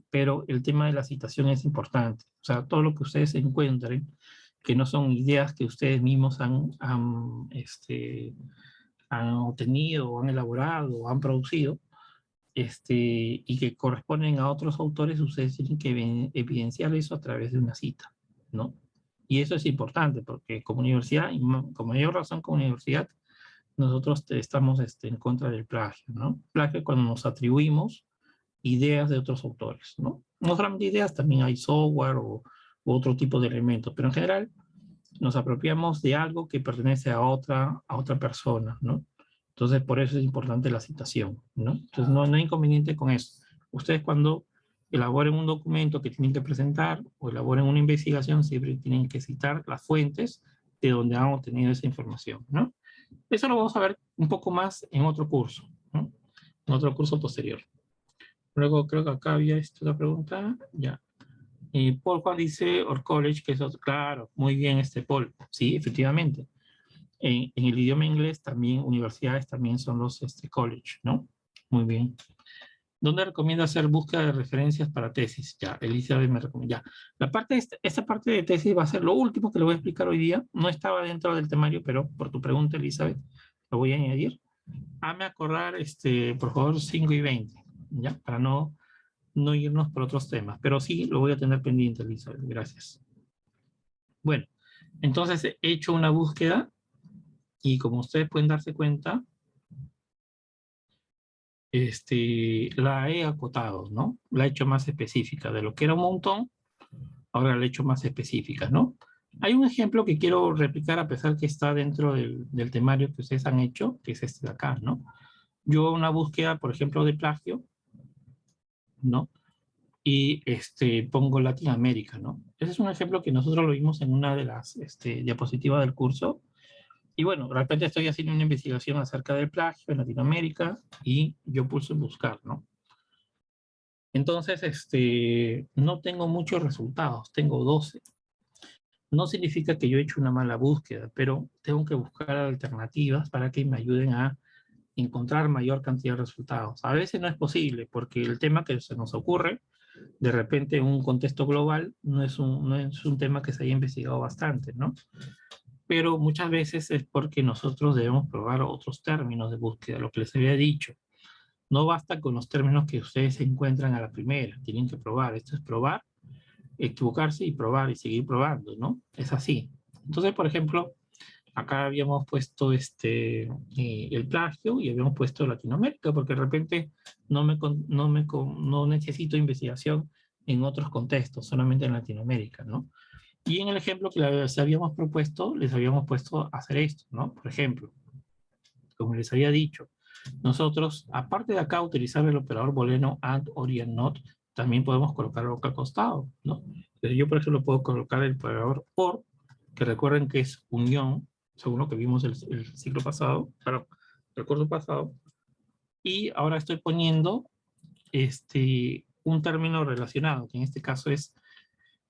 pero el tema de la citación es importante. O sea, todo lo que ustedes encuentren, que no son ideas que ustedes mismos han obtenido, o han elaborado, o han producido, y que corresponden a otros autores, ustedes tienen que evidenciar eso a través de una cita, ¿no? Y eso es importante, porque como universidad, y como mayor razón como universidad, nosotros estamos en contra del plagio, ¿no? Plagio cuando nos atribuimos ideas de otros autores, ¿no? No solamente ideas, también hay software u otro tipo de elementos, pero en general nos apropiamos de algo que pertenece a otra persona, ¿no? Entonces, por eso es importante la citación, ¿no? Entonces, no hay inconveniente con eso. Ustedes cuando elaboren un documento que tienen que presentar o elaboren una investigación, siempre tienen que citar las fuentes de donde han obtenido esa información, ¿no? Eso lo vamos a ver un poco más en otro curso, ¿no? En otro curso posterior. Luego creo que acá había otra pregunta, ya. Paul Juan dice, or college, que es otro, claro, muy bien Paul, sí, efectivamente. En el idioma inglés también, universidades también son los college, ¿no? Muy bien. ¿Dónde recomienda hacer búsqueda de referencias para tesis? Ya, Elizabeth me recomienda. Ya. Esta parte de tesis va a ser lo último que le voy a explicar hoy día. No estaba dentro del temario, pero por tu pregunta, Elizabeth, lo voy a añadir. Hazme acordar, por favor, 5 y 20, ¿ya? Para no irnos por otros temas. Pero sí, lo voy a tener pendiente, Elizabeth. Gracias. Bueno, entonces he hecho una búsqueda y como ustedes pueden darse cuenta, la he acotado, ¿no? La he hecho más específica. De lo que era un montón, ahora la he hecho más específica, ¿no? Hay un ejemplo que quiero replicar a pesar que está dentro del temario que ustedes han hecho, que es este de acá, ¿no? Yo una búsqueda, por ejemplo, de plagio, ¿no? Y pongo Latinoamérica, ¿no? Ese es un ejemplo que nosotros lo vimos en una de las diapositivas del curso. Y bueno, de repente estoy haciendo una investigación acerca del plagio en Latinoamérica y yo pulso en buscar, ¿no? Entonces, no tengo muchos resultados, tengo 12. No significa que yo he hecho una mala búsqueda, pero tengo que buscar alternativas para que me ayuden a encontrar mayor cantidad de resultados. A veces no es posible porque el tema que se nos ocurre, de repente en un contexto global, no es un tema que se haya investigado bastante, ¿no? Pero muchas veces es porque nosotros debemos probar otros términos de búsqueda, lo que les había dicho. No basta con los términos que ustedes se encuentran a la primera, tienen que probar. Esto es probar, equivocarse y probar y seguir probando, ¿no? Es así. Entonces, por ejemplo, acá habíamos puesto el plagio y habíamos puesto Latinoamérica, porque de repente no necesito investigación en otros contextos, solamente en Latinoamérica, ¿no? Y en el ejemplo que les habíamos propuesto, les habíamos puesto hacer esto, ¿no? Por ejemplo, como les había dicho, nosotros, aparte de acá utilizar el operador booleano AND, OR y NOT, también podemos colocarlo acá al costado, ¿no? Entonces yo, por ejemplo, puedo colocar el operador OR, que recuerden que es unión, según lo que vimos el ciclo pasado, perdón, el curso pasado, y ahora estoy poniendo un término relacionado, que en este caso es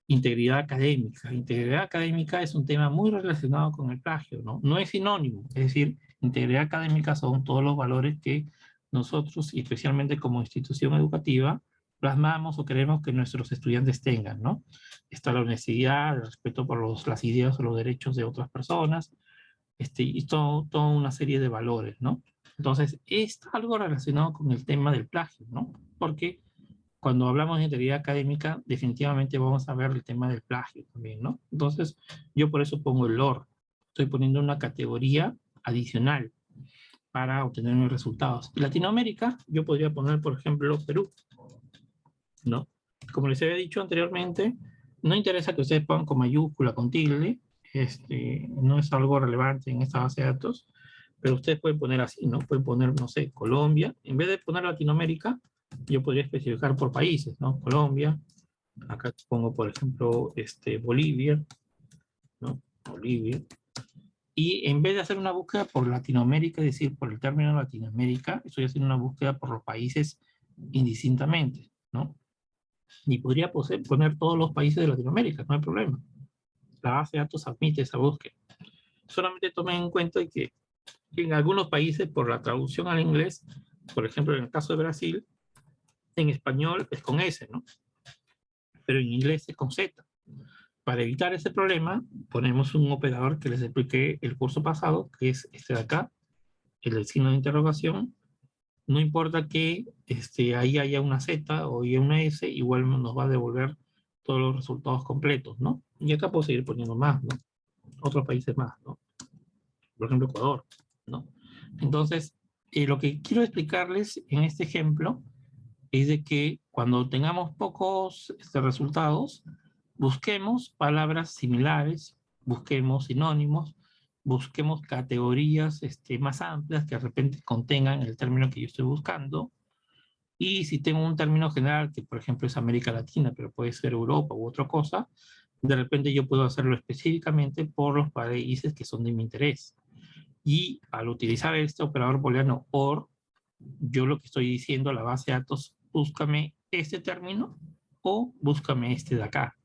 integridad académica. Integridad académica es un tema muy relacionado con el plagio, ¿no? No es sinónimo, es decir, integridad académica son todos los valores que nosotros, y especialmente como institución educativa, plasmamos o queremos que nuestros estudiantes tengan, ¿no? Está la honestidad, el respeto por las ideas o los derechos de otras personas, y toda una serie de valores, ¿no? Entonces, es algo relacionado con el tema del plagio, ¿no? Porque cuando hablamos de integridad académica, definitivamente vamos a ver el tema del plagio también, ¿no? Entonces, yo por eso pongo el OR. Estoy poniendo una categoría adicional para obtener mis resultados. Latinoamérica, yo podría poner, por ejemplo, Perú, ¿no? Como les había dicho anteriormente, no interesa que ustedes pongan con mayúscula, con tilde, no es algo relevante en esta base de datos, pero ustedes pueden poner así, ¿no? Pueden poner, no sé, Colombia. En vez de poner Latinoamérica, yo podría especificar por países, ¿no? Colombia, acá pongo, por ejemplo, Bolivia, ¿no? Bolivia. Y en vez de hacer una búsqueda por Latinoamérica, es decir, por el término Latinoamérica, estoy haciendo una búsqueda por los países indistintamente, ¿no? Y podría poner todos los países de Latinoamérica, no hay problema. La base de datos admite esa búsqueda. Solamente tomen en cuenta que en algunos países, por la traducción al inglés, por ejemplo, en el caso de Brasil, en español es con S, ¿no? Pero en inglés es con Z. Para evitar ese problema, ponemos un operador que les expliqué el curso pasado, que es este de acá, el del signo de interrogación. No importa que ahí haya una Z o haya una S, igual nos va a devolver todos los resultados completos, ¿no? Y acá puedo seguir poniendo más, ¿no? Otros países más, ¿no? Por ejemplo, Ecuador, ¿no? Entonces, lo que quiero explicarles en este ejemplo es de que cuando tengamos pocos resultados, busquemos palabras similares, busquemos sinónimos, busquemos categorías más amplias que de repente contengan el término que yo estoy buscando. Y si tengo un término general, que por ejemplo es América Latina, pero puede ser Europa u otra cosa, de repente yo puedo hacerlo específicamente por los países que son de mi interés. Y al utilizar este operador booleano OR, yo lo que estoy diciendo a la base de datos, búscame este término o búscame este de acá.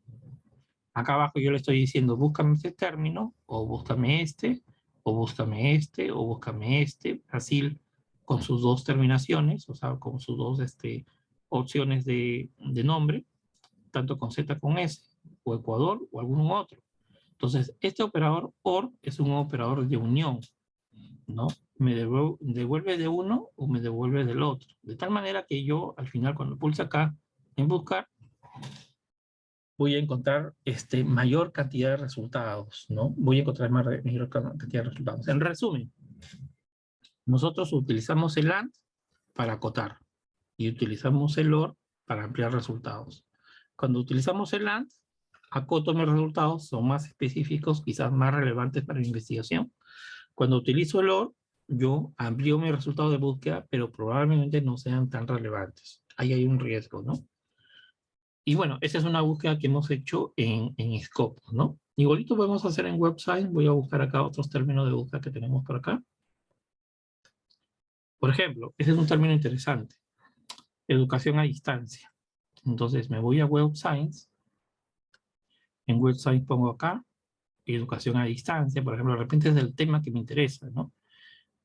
Acá abajo yo le estoy diciendo, búscame este término, o búscame este, o búscame este, o búscame este, así con sus dos terminaciones, o sea, con sus dos opciones de nombre, tanto con Z con S, o Ecuador, o algún otro. Entonces, este operador OR es un operador de unión. ¿no? Me devuelve de uno o me devuelve del otro. De tal manera que yo, al final, cuando pulse acá en buscar, voy a encontrar mayor cantidad de resultados, ¿no? Voy a encontrar mayor cantidad de resultados. En resumen, nosotros utilizamos el AND para acotar y utilizamos el OR para ampliar resultados. Cuando utilizamos el AND, acoto mis resultados, son más específicos, quizás más relevantes para mi investigación. Cuando utilizo el OR, yo amplío mis resultados de búsqueda, pero probablemente no sean tan relevantes. Ahí hay un riesgo, ¿no? Y bueno, esa es una búsqueda que hemos hecho en Scopus, ¿no? Igualito podemos hacer en website. Voy a buscar acá otros términos de búsqueda que tenemos por acá. Por ejemplo, ese es un término interesante. Educación a distancia. Entonces me voy a Web Science. En Web Science pongo acá educación a distancia. Por ejemplo, de repente es el tema que me interesa, ¿no?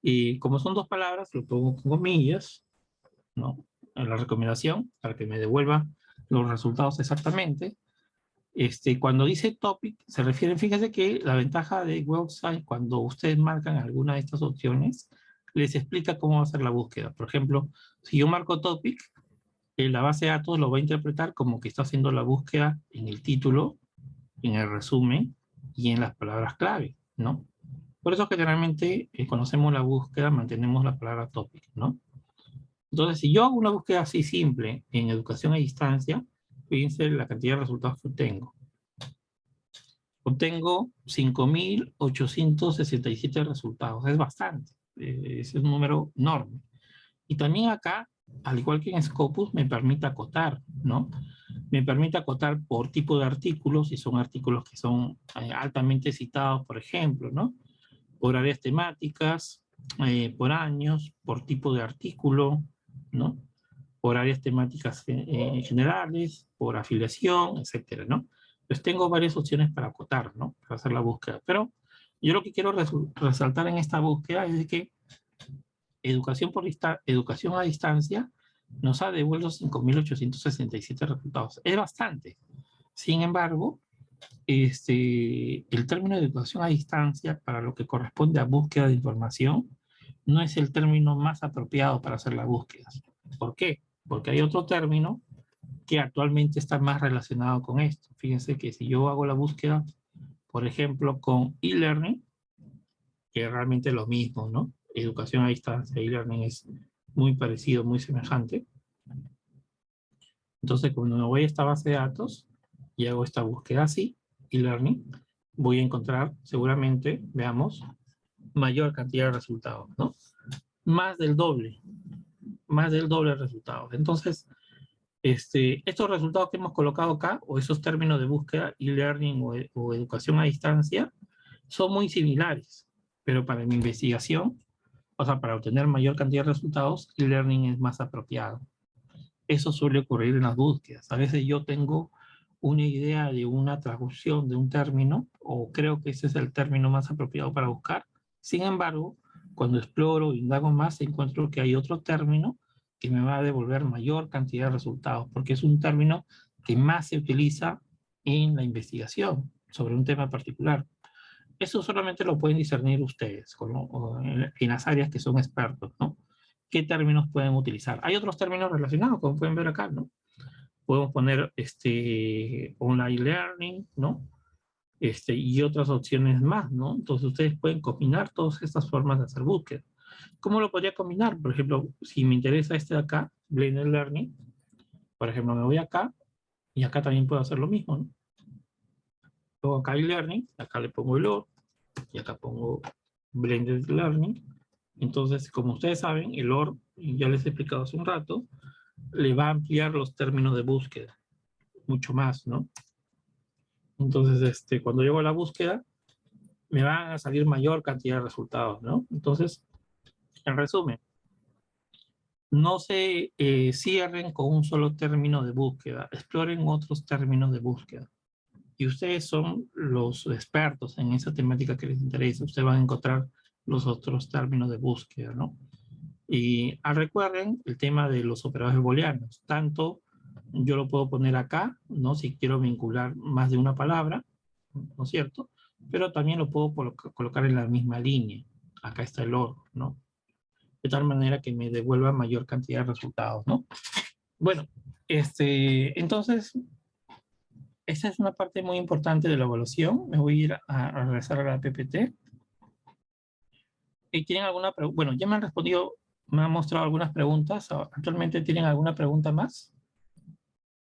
Y como son dos palabras, lo pongo con comillas, ¿no? En la recomendación, para que me devuelva los resultados exactamente. Cuando dice topic, se refiere, fíjense que la ventaja de website, cuando ustedes marcan alguna de estas opciones, les explica cómo va a ser la búsqueda. Por ejemplo, si yo marco topic, la base de datos lo va a interpretar como que está haciendo la búsqueda en el título, en el resumen y en las palabras clave, ¿no? Por eso generalmente cuando hacemos la búsqueda mantenemos la palabra topic, ¿no? Entonces, si yo hago una búsqueda así simple en educación a distancia, fíjense la cantidad de resultados que obtengo. Obtengo 5.867 resultados. Es bastante. Es un número enorme. Y también acá, al igual que en Scopus, me permite acotar, ¿no? Me permite acotar por tipo de artículos, si son artículos que son altamente citados, por ejemplo, ¿no? Por áreas temáticas, por años, por tipo de artículo, ¿no? Por áreas temáticas generales, por afiliación, etcétera, ¿no? Pues tengo varias opciones para acotar, ¿no? Para hacer la búsqueda. Pero yo lo que quiero resaltar en esta búsqueda es que educación a distancia nos ha devuelto 5.867 resultados. Es bastante. Sin embargo, el término de educación a distancia para lo que corresponde a búsqueda de información no es el término más apropiado para hacer las búsquedas. ¿Por qué? Porque hay otro término que actualmente está más relacionado con esto. Fíjense que si yo hago la búsqueda, por ejemplo, con e-learning, que es realmente lo mismo, ¿no? Educación a distancia, e-learning es muy parecido, muy semejante. Entonces, cuando me voy a esta base de datos y hago esta búsqueda así, e-learning, voy a encontrar seguramente, veamos, mayor cantidad de resultados, ¿no? Más del doble de resultados. Entonces, estos resultados que hemos colocado acá, o esos términos de búsqueda, e-learning o educación a distancia, son muy similares, pero para mi investigación, o sea, para obtener mayor cantidad de resultados, e-learning es más apropiado. Eso suele ocurrir en las búsquedas. A veces yo tengo una idea de una traducción de un término, o creo que ese es el término más apropiado para buscar. Sin embargo, cuando exploro e indago más, encuentro que hay otro término que me va a devolver mayor cantidad de resultados, porque es un término que más se utiliza en la investigación sobre un tema particular. Eso solamente lo pueden discernir ustedes en las áreas que son expertos, ¿no? ¿Qué términos pueden utilizar? Hay otros términos relacionados, como pueden ver acá, ¿no? Podemos poner online learning, ¿no? Y otras opciones más, ¿no? Entonces ustedes pueden combinar todas estas formas de hacer búsqueda. ¿Cómo lo podría combinar? Por ejemplo, si me interesa este de acá, Blended Learning, por ejemplo, me voy acá, y acá también puedo hacer lo mismo, ¿no? Pongo acá e-learning, acá le pongo el OR, y acá pongo Blended Learning. Entonces, como ustedes saben, el OR, ya les he explicado hace un rato, le va a ampliar los términos de búsqueda, mucho más, ¿no? Entonces, cuando llego a la búsqueda, me van a salir mayor cantidad de resultados, ¿no? Entonces, en resumen, no se cierren con un solo término de búsqueda, exploren otros términos de búsqueda. Y ustedes son los expertos en esa temática que les interesa, ustedes van a encontrar los otros términos de búsqueda, ¿no? Y recuerden el tema de los operadores booleanos. Tanto yo lo puedo poner acá, ¿no? Si quiero vincular más de una palabra, ¿no es cierto? Pero también lo puedo colocar en la misma línea. acá está el oro, ¿no? De tal manera que me devuelva mayor cantidad de resultados, ¿no? Bueno, entonces, esta es una parte muy importante de la evaluación. Me voy a ir a regresar a la PPT. ¿Y tienen alguna pregunta? Bueno, ya me han respondido, me han mostrado algunas preguntas. ¿Actualmente tienen alguna pregunta más?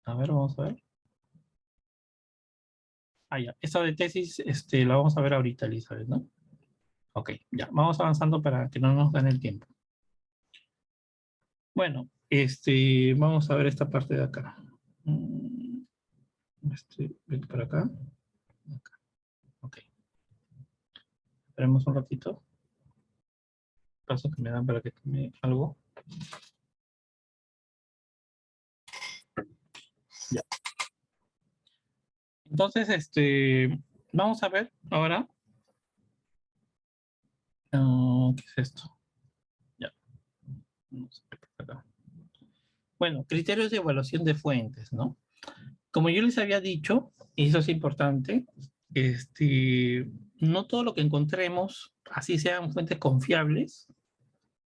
A ver, vamos a ver. Ah, ya. Esta de tesis la vamos a ver ahorita, Elizabeth, ¿no? Ok, ya. Vamos avanzando para que no nos gane el tiempo. Bueno, vamos a ver esta parte de acá. Vete para acá. Acá. Ok. Esperemos un ratito. Paso que me dan para que tome algo. Ya. Entonces, vamos a ver ahora. ¿Qué es esto? Ya. Vamos a ver por acá. Bueno, criterios de evaluación de fuentes, ¿no? Como yo les había dicho, y eso es importante, no todo lo que encontremos, así sean fuentes confiables,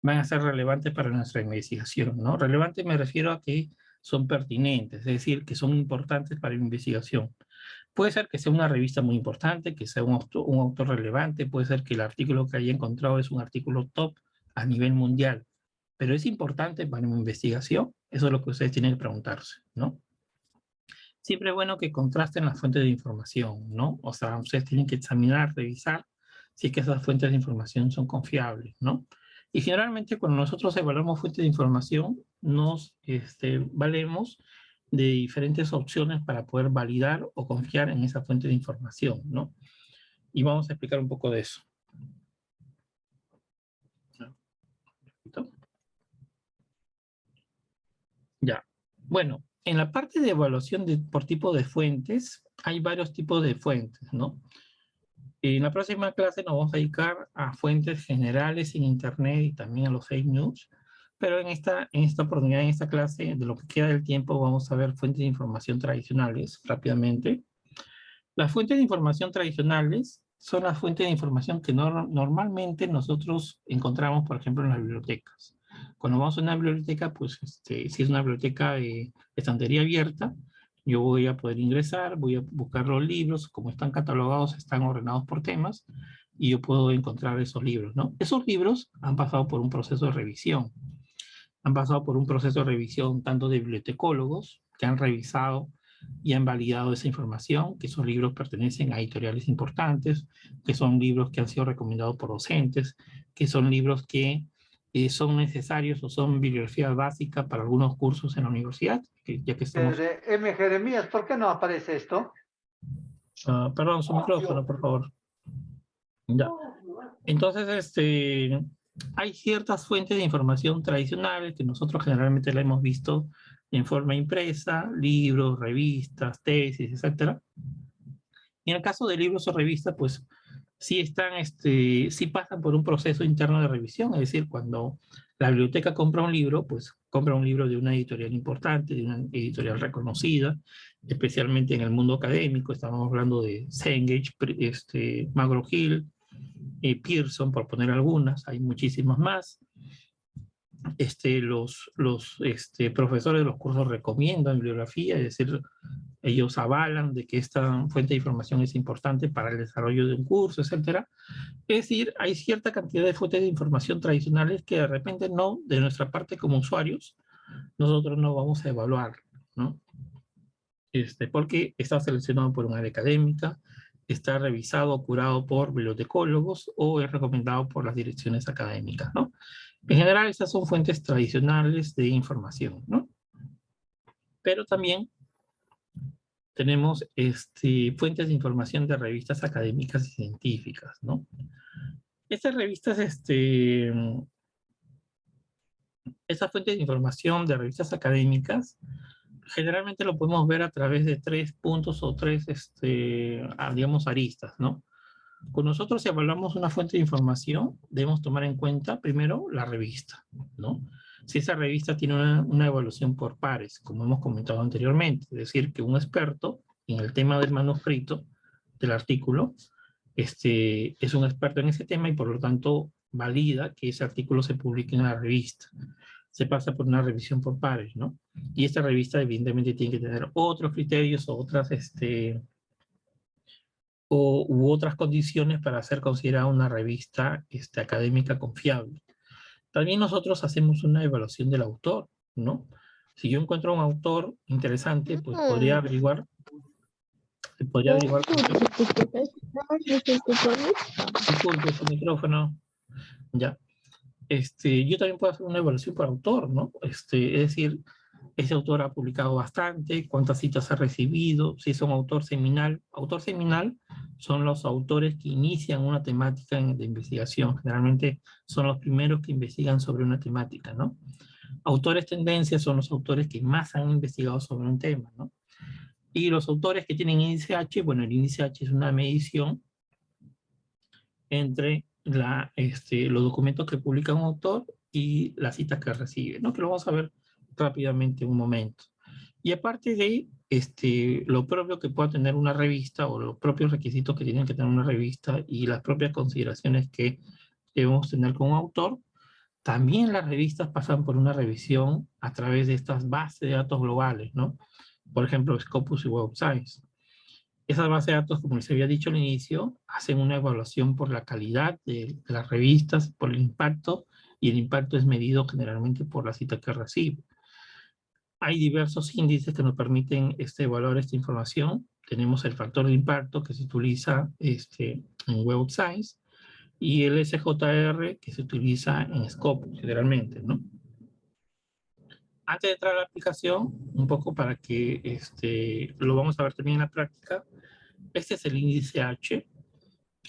van a ser relevantes para nuestra investigación, ¿no? Relevante me refiero a que son pertinentes, es decir, que son importantes para la investigación. Puede ser que sea una revista muy importante, que sea un autor relevante, puede ser que el artículo que haya encontrado es un artículo top a nivel mundial, pero es importante para mi investigación. Eso es lo que ustedes tienen que preguntarse, ¿no? Siempre es bueno que contrasten las fuentes de información, ¿no? O sea, ustedes tienen que examinar, revisar si es que esas fuentes de información son confiables, ¿no? Y generalmente cuando nosotros evaluamos fuentes de información, nos valemos de diferentes opciones para poder validar o confiar en esa fuente de información, ¿no? Y vamos a explicar un poco de eso. Ya. Bueno, en la parte de evaluación por tipo de fuentes, hay varios tipos de fuentes, ¿no? En la próxima clase nos vamos a dedicar a fuentes generales en Internet y también a los fake news. Pero en esta oportunidad, en esta clase, de lo que queda del tiempo, vamos a ver fuentes de información tradicionales rápidamente. Las fuentes de información tradicionales son las fuentes de información que normalmente nosotros encontramos, por ejemplo, en las bibliotecas. Cuando vamos a una biblioteca, pues si es una biblioteca de estantería abierta, yo voy a poder ingresar, voy a buscar los libros, como están catalogados, están ordenados por temas, y yo puedo encontrar esos libros, ¿no? Esos libros han pasado por un proceso de revisión. Han pasado por un proceso de revisión tanto de bibliotecólogos, que han revisado y han validado esa información, que esos libros pertenecen a editoriales importantes, que son libros que han sido recomendados por docentes, que son libros que son necesarios o son bibliografía básica para algunos cursos en la universidad, ya que estamos... M. Jeremías, ¿por qué no aparece esto? Perdón, su micrófono, por favor. Ya. Entonces, hay ciertas fuentes de información tradicionales que nosotros generalmente la hemos visto en forma impresa, libros, revistas, tesis, etc. Y en el caso de libros o revistas, pues sí sí pasan por un proceso interno de revisión, es decir, cuando la biblioteca compra un libro, pues compra un libro de una editorial importante, de una editorial reconocida, especialmente en el mundo académico. Estamos hablando de Cengage, McGraw-Hill, Pearson, por poner algunas, hay muchísimas más. Los profesores de los cursos recomiendan bibliografía, es decir, ellos avalan de que esta fuente de información es importante para el desarrollo de un curso, etc. Es decir, hay cierta cantidad de fuentes de información tradicionales que de repente no, de nuestra parte como usuarios, nosotros no vamos a evaluar, ¿no? Porque está seleccionado por un área académica, está revisado o curado por bibliotecólogos o es recomendado por las direcciones académicas, ¿no? En general, estas son fuentes tradicionales de información, ¿no? Pero también tenemos fuentes de información de revistas académicas y científicas, ¿no? Estas revistas, estas fuentes de información de revistas académicas, generalmente lo podemos ver a través de 3 puntos o 3, digamos, aristas, ¿no? Cuando nosotros evaluamos una fuente de información, debemos tomar en cuenta primero la revista, ¿no? Si esa revista tiene una evaluación por pares, como hemos comentado anteriormente, es decir, que un experto en el tema del manuscrito, del artículo, es un experto en ese tema y por lo tanto valida que ese artículo se publique en la revista. Se pasa por una revisión por pares, ¿no? Y esta revista evidentemente tiene que tener otros criterios o otras, u otras condiciones para ser considerada una revista académica confiable. También nosotros hacemos una evaluación del autor, ¿no? Si yo encuentro un autor interesante, pues podría averiguar. Disculpe su micrófono. Ya. Yo también puedo hacer una evaluación por autor, ¿no? Es decir, ese autor ha publicado bastante, cuántas citas ha recibido, si es un autor seminal. Autor seminal son los autores que inician una temática de investigación. Generalmente son los primeros que investigan sobre una temática, ¿no? Autores tendencia son los autores que más han investigado sobre un tema, ¿no? Y los autores que tienen índice H, bueno, el índice H es una medición entre los documentos que publica un autor y las citas que recibe, ¿no? Que lo vamos a ver rápidamente en un momento. Y aparte de lo propio que pueda tener una revista o los propios requisitos que tiene que tener una revista y las propias consideraciones que debemos tener con un autor, también las revistas pasan por una revisión a través de estas bases de datos globales, ¿no? Por ejemplo, Scopus y Web of Science. Esas bases de datos, como les había dicho al inicio, hacen una evaluación por la calidad de las revistas, por el impacto, y el impacto es medido generalmente por la cita que recibe. Hay diversos índices que nos permiten evaluar esta información. Tenemos el factor de impacto que se utiliza en Web of Science y el SJR que se utiliza en Scopus generalmente, ¿no? Antes de entrar a la aplicación, un poco para que lo vamos a ver también en la práctica, este es el índice H.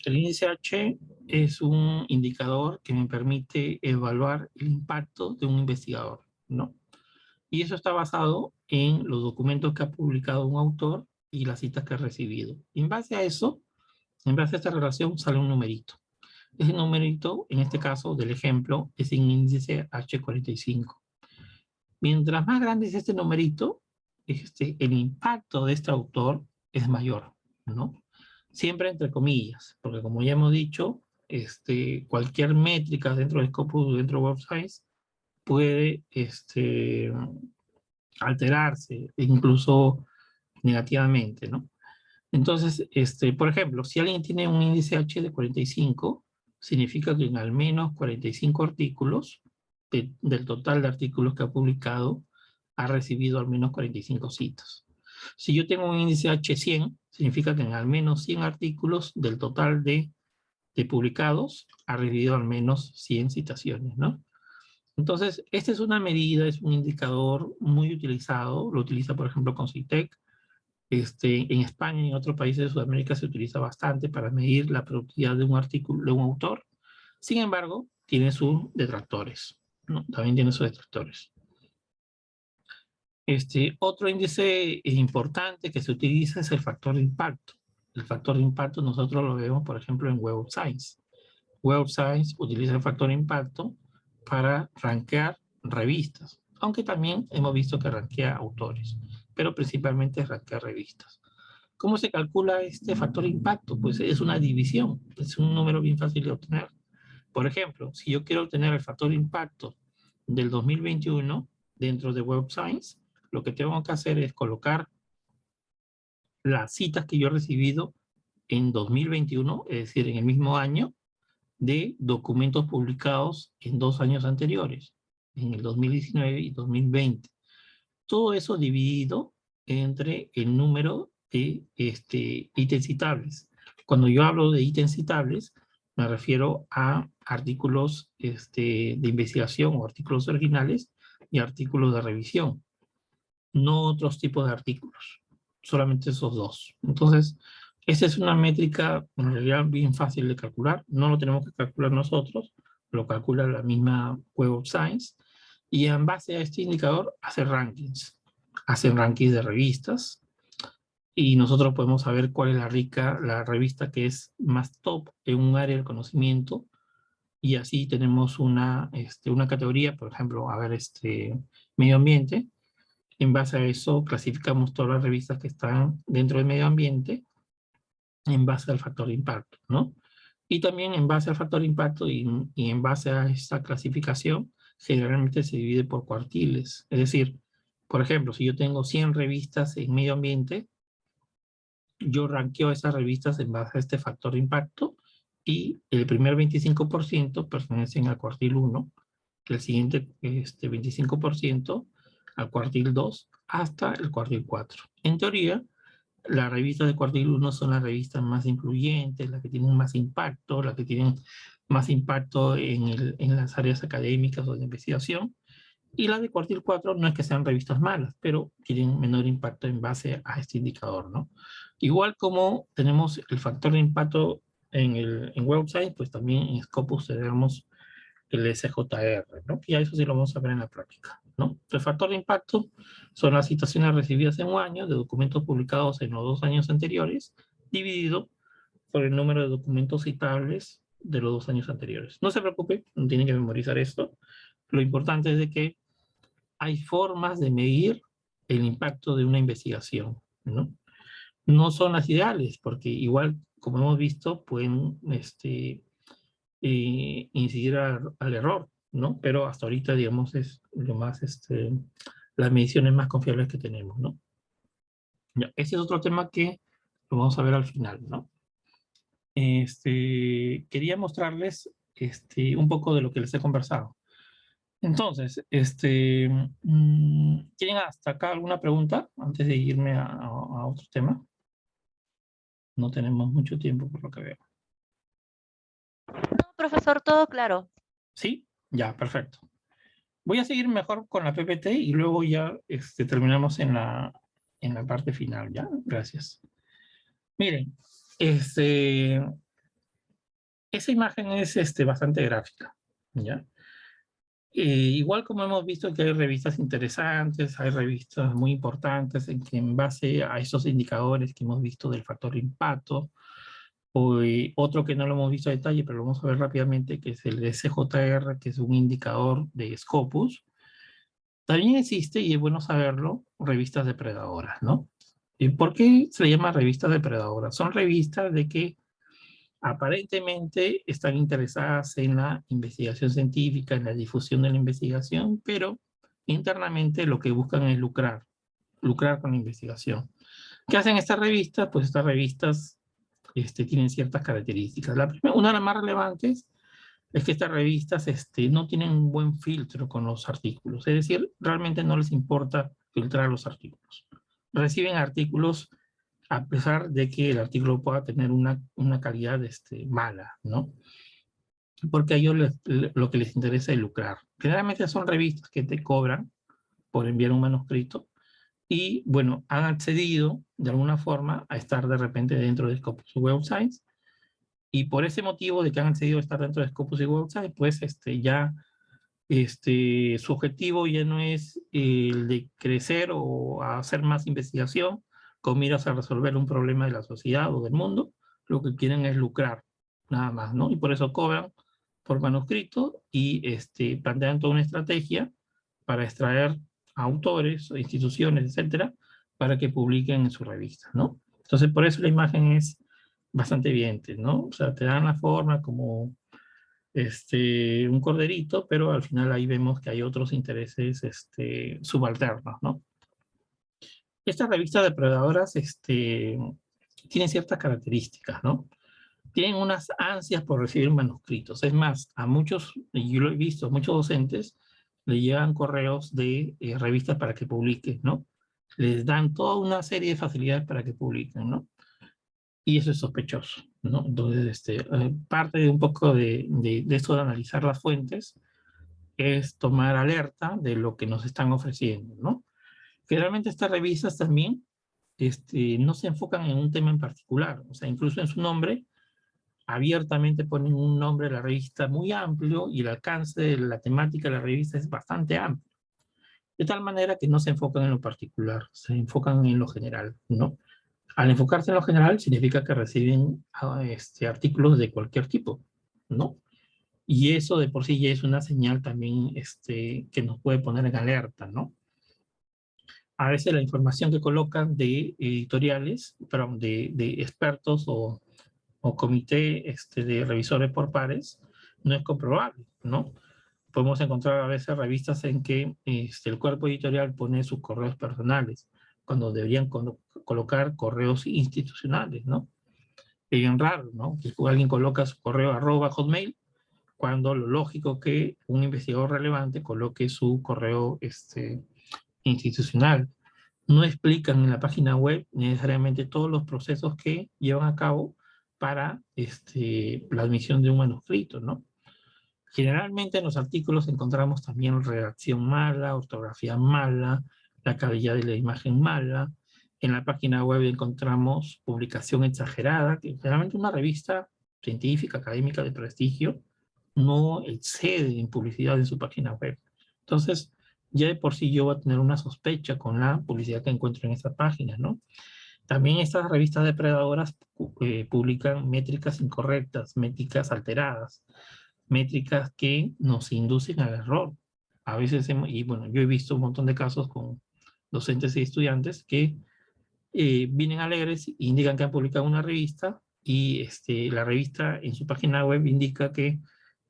El índice H es un indicador que me permite evaluar el impacto de un investigador, ¿no? Y eso está basado en los documentos que ha publicado un autor y las citas que ha recibido. Y en base a eso, en base a esta relación, sale un numerito. Ese numerito, en este caso del ejemplo, es el índice H45. Mientras más grande es este numerito, el impacto de este autor es mayor, ¿no? Siempre entre comillas, porque como ya hemos dicho, cualquier métrica dentro de Scopus, dentro de Web of Science, puede alterarse, incluso negativamente, ¿no? Entonces, por ejemplo, si alguien tiene un índice H de 45, significa que en al menos 45 artículos del total de artículos que ha publicado, ha recibido al menos 45 citas. Si yo tengo un índice H100, significa que en al menos 100 artículos del total de publicados, ha recibido al menos 100 citaciones, ¿no? Entonces, esta es una medida, es un indicador muy utilizado, lo utiliza por ejemplo con CITEC, en España y en otros países de Sudamérica se utiliza bastante para medir la productividad de un artículo, de un autor. Sin embargo, tiene sus detractores, ¿no? También tiene sus detractores. Otro índice importante que se utiliza es el factor de impacto. El factor de impacto nosotros lo vemos, por ejemplo, en Web of Science. Web of Science utiliza el factor de impacto para rankear revistas, aunque también hemos visto que rankea autores, pero principalmente rankea revistas. ¿Cómo se calcula este factor de impacto? Pues es una división, es un número bien fácil de obtener. Por ejemplo, si yo quiero obtener el factor de impacto del 2021 dentro de Web of Science, lo que tengo que hacer es colocar las citas que yo he recibido en 2021, es decir, en el mismo año, de documentos publicados en 2 años anteriores, en el 2019 y 2020. Todo eso dividido entre el número de ítems citables. Cuando yo hablo de ítems citables, me refiero a artículos de investigación o artículos originales y artículos de revisión. No otros tipos de artículos, solamente esos dos. Entonces, esta es una métrica en realidad bien fácil de calcular, no lo tenemos que calcular nosotros, lo calcula la misma Web of Science, y en base a este indicador hace rankings de revistas, y nosotros podemos saber cuál es la revista que es más top en un área del conocimiento, y así tenemos una categoría, por ejemplo, a ver, medio ambiente. En base a eso clasificamos todas las revistas que están dentro del medio ambiente en base al factor de impacto, ¿no? Y también en base al factor de impacto y en base a esta clasificación, generalmente se divide por cuartiles. Es decir, por ejemplo, si yo tengo 100 revistas en medio ambiente, yo ranqueo esas revistas en base a este factor de impacto y el primer 25% pertenecen al cuartil 1, el siguiente 25% al cuartil 2 hasta el cuartil 4. En teoría, las revistas de cuartil 1 son las revistas más influyentes, las que tienen más impacto, las que tienen más impacto en las áreas académicas o de investigación. Y las de cuartil 4 no es que sean revistas malas, pero tienen menor impacto en base a este indicador, ¿no? Igual como tenemos el factor de impacto en Web of Science, pues también en Scopus tenemos el SJR, ¿no? Y a eso sí lo vamos a ver en la práctica, ¿no? El factor de impacto son las citaciones recibidas en un año de documentos publicados en los 2 años anteriores, dividido por el número de documentos citables de los 2 años anteriores. No se preocupe, no tienen que memorizar esto. Lo importante es de que hay formas de medir el impacto de una investigación, ¿no? No son las ideales, porque igual, como hemos visto, pueden incidir al error, ¿no? Pero hasta ahorita, digamos, es lo más, las mediciones más confiables que tenemos, ¿no? Ya, ese es otro tema que lo vamos a ver al final, ¿no? Quería mostrarles un poco de lo que les he conversado. Entonces, ¿tienen hasta acá alguna pregunta antes de irme a otro tema? No tenemos mucho tiempo por lo que veo. No, profesor, todo claro. ¿Sí? Ya, perfecto. Voy a seguir mejor con la PPT y luego ya terminamos en la parte final, ¿ya? Gracias. Miren, esa imagen es bastante gráfica, ¿ya? Igual como hemos visto que hay revistas interesantes, hay revistas muy importantes en que en base a esos indicadores que hemos visto del factor de impacto, o otro que no lo hemos visto a detalle, pero lo vamos a ver rápidamente, que es el SJR, que es un indicador de Scopus. También existe, y es bueno saberlo, revistas depredadoras, ¿no? ¿Y por qué se le llama revistas depredadoras? Son revistas de que aparentemente están interesadas en la investigación científica, en la difusión de la investigación, pero internamente lo que buscan es lucrar con la investigación. ¿Qué hacen estas revistas? Pues estas revistas tienen ciertas características. Una de las más relevantes es que estas revistas no tienen un buen filtro con los artículos, es decir, realmente no les importa filtrar los artículos. Reciben artículos a pesar de que el artículo pueda tener una calidad mala, ¿no? Porque a ellos lo que les interesa es lucrar. Generalmente son revistas que te cobran por enviar un manuscrito y, bueno, han accedido de alguna forma a estar de repente dentro de Scopus Web of Science, y por ese motivo de que han accedido a estar dentro de Scopus Web of Science, pues ya su objetivo ya no es el de crecer o hacer más investigación con miras a resolver un problema de la sociedad o del mundo. Lo que quieren es lucrar, nada más, ¿no? Y por eso cobran por manuscrito y plantean toda una estrategia para extraer a autores, instituciones, etcétera, para que publiquen en su revista, ¿no? Entonces, por eso la imagen es bastante evidente, ¿no? O sea, te dan la forma como un corderito, pero al final ahí vemos que hay otros intereses subalternos, ¿no? Estas revistas depredadoras tienen ciertas características, ¿no? Tienen unas ansias por recibir manuscritos. Es más, a muchos, y yo lo he visto, muchos docentes le llegan correos de revistas para que publiquen, ¿no? Les dan toda una serie de facilidades para que publiquen, ¿no? Y eso es sospechoso, ¿no? Entonces, parte de un poco de esto de analizar las fuentes es tomar alerta de lo que nos están ofreciendo, ¿no? Generalmente estas revistas también no se enfocan en un tema en particular, o sea, incluso en su nombre, abiertamente ponen un nombre de la revista muy amplio y el alcance de la temática de la revista es bastante amplio. De tal manera que no se enfocan en lo particular, se enfocan en lo general, ¿no? Al enfocarse en lo general significa que reciben artículos de cualquier tipo, ¿no? Y eso de por sí ya es una señal también que nos puede poner en alerta, ¿no? A veces la información que colocan de editoriales, perdón, de expertos o o comité de revisores por pares, no es comprobable, ¿no? Podemos encontrar a veces revistas en que el cuerpo editorial pone sus correos personales, cuando deberían colocar correos institucionales, ¿no? Es bien raro, ¿no? Que alguien coloca su correo @hotmail, cuando lo lógico que un investigador relevante coloque su correo institucional. No explican en la página web necesariamente todos los procesos que llevan a cabo para la admisión de un manuscrito, ¿no? Generalmente en los artículos encontramos también redacción mala, ortografía mala, la calidad de la imagen mala. En la página web encontramos publicación exagerada, que generalmente una revista científica, académica de prestigio, no excede en publicidad en su página web. Entonces, ya de por sí yo voy a tener una sospecha con la publicidad que encuentro en esta página, ¿no? También estas revistas depredadoras publican métricas incorrectas, métricas alteradas, métricas que nos inducen al error. A veces, y bueno, yo he visto un montón de casos con docentes y estudiantes que vienen alegres e indican que han publicado una revista y la revista en su página web indica que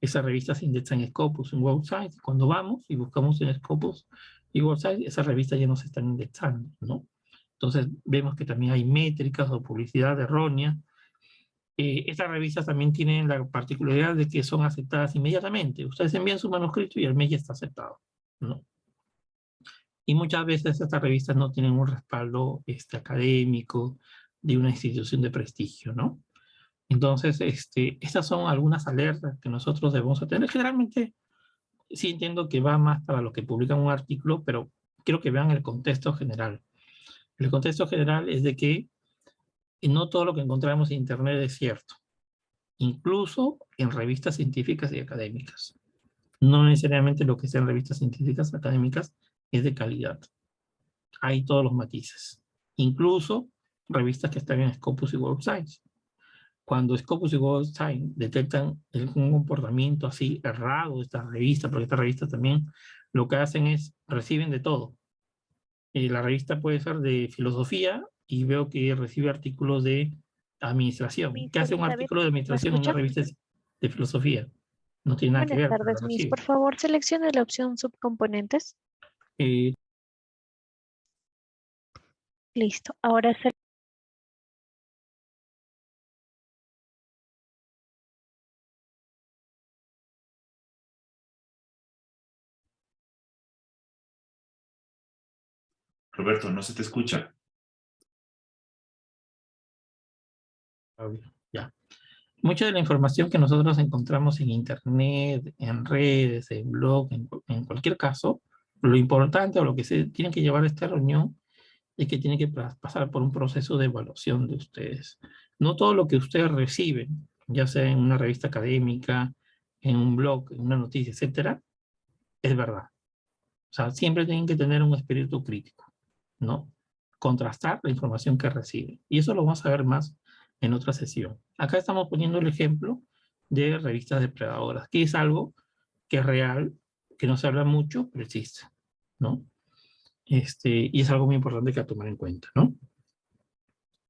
esa revista se indexa en Scopus, en Web of Science. Cuando vamos y buscamos en Scopus y Web of Science, esas revistas ya no se están indexando, ¿no? Entonces vemos que también hay métricas o publicidad errónea. Estas revistas también tienen la particularidad de que son aceptadas inmediatamente. Ustedes envían su manuscrito y el mail ya está aceptado, ¿no? Y muchas veces estas revistas no tienen un respaldo académico de una institución de prestigio, ¿no? Entonces, estas son algunas alertas que nosotros debemos tener. Generalmente, sí entiendo que va más para los que publican un artículo, pero quiero que vean el contexto general. El contexto general es de que no todo lo que encontramos en Internet es cierto, incluso en revistas científicas y académicas. No necesariamente lo que sea en revistas científicas académicas es de calidad. Hay todos los matices. Incluso revistas que están en Scopus y Web of Science. Cuando Scopus y Web of Science detectan un comportamiento así errado de esta revista, porque estas revistas también lo que hacen es, reciben de todo. La revista puede ser de filosofía y veo que recibe artículos de administración. ¿Qué hace un David, artículo de ¿me administración en una escucha? revista de filosofía? No tiene nada que Buenas ver, pero tardes, lo Miss. recibe. Por favor, seleccione la opción subcomponentes. Eh, Listo. Ahora Roberto, no se te escucha. ya. Mucha de la información que nosotros encontramos en internet, en redes, en blog, en cualquier caso, lo importante o lo que se tiene que llevar a esta reunión es que tiene que pasar por un proceso de evaluación de ustedes. No todo lo que ustedes reciben, ya sea en una revista académica, en un blog, en una noticia, etcétera, es verdad. O sea, siempre tienen que tener un espíritu crítico, ¿no? Contrastar la información que reciben. Y eso lo vamos a ver más en otra sesión. Acá estamos poniendo el ejemplo de revistas depredadoras, que es algo que es real, que no se habla mucho, pero existe, ¿no? Y es algo muy importante que a tomar en cuenta, ¿no?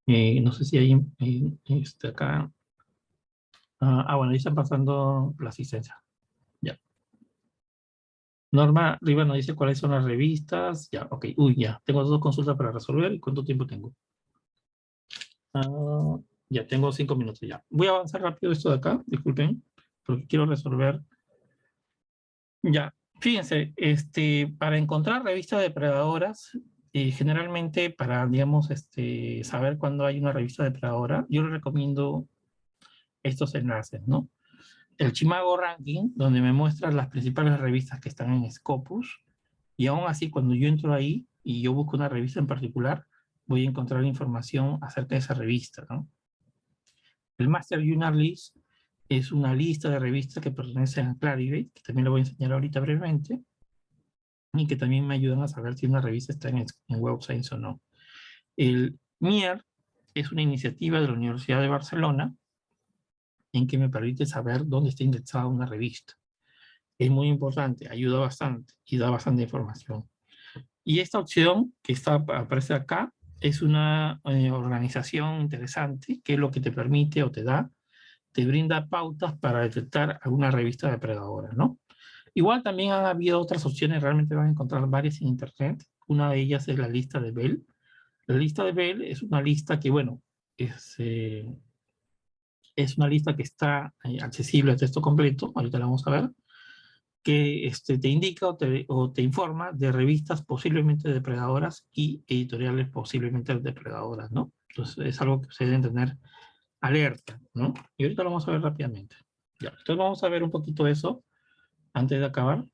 No sé si hay acá... bueno, ahí están pasando la asistencia. Ya. Norma arriba nos dice cuáles son las revistas. Ya, ok. Uy, ya. Tengo 2 consultas para resolver. ¿Y cuánto tiempo tengo? Ya, tengo 5 minutos ya. Voy a avanzar rápido esto de acá. Disculpen, porque quiero resolver. Ya. Fíjense, para encontrar revistas depredadoras, generalmente para, digamos, saber cuándo hay una revista depredadora, yo les recomiendo estos enlaces, ¿no? El Chimago Ranking, donde me muestra las principales revistas que están en Scopus, y aún así cuando yo entro ahí y yo busco una revista en particular, voy a encontrar información acerca de esa revista, ¿no? El Master Journal List es una lista de revistas que pertenecen a Clarivate, que también lo voy a enseñar ahorita brevemente, y que también me ayudan a saber si una revista está en Web of Science o no. El MIER es una iniciativa de la Universidad de Barcelona en que me permite saber dónde está indexada una revista. Es muy importante, ayuda bastante y da bastante información. Y esta opción que aparece acá es una organización interesante que es lo que te permite o te brinda pautas para detectar alguna revista depredadora, ¿no? Igual también han habido otras opciones, realmente van a encontrar varias en internet. Una de ellas es la lista de Bell. La lista de Bell es una lista que, bueno, es una lista que está accesible a texto completo, ahorita la vamos a ver, que te indica o te informa de revistas posiblemente depredadoras y editoriales posiblemente depredadoras, ¿no? Entonces es algo que ustedes deben tener alerta, ¿no? Y ahorita lo vamos a ver rápidamente. Ya, entonces vamos a ver un poquito eso antes de acabar.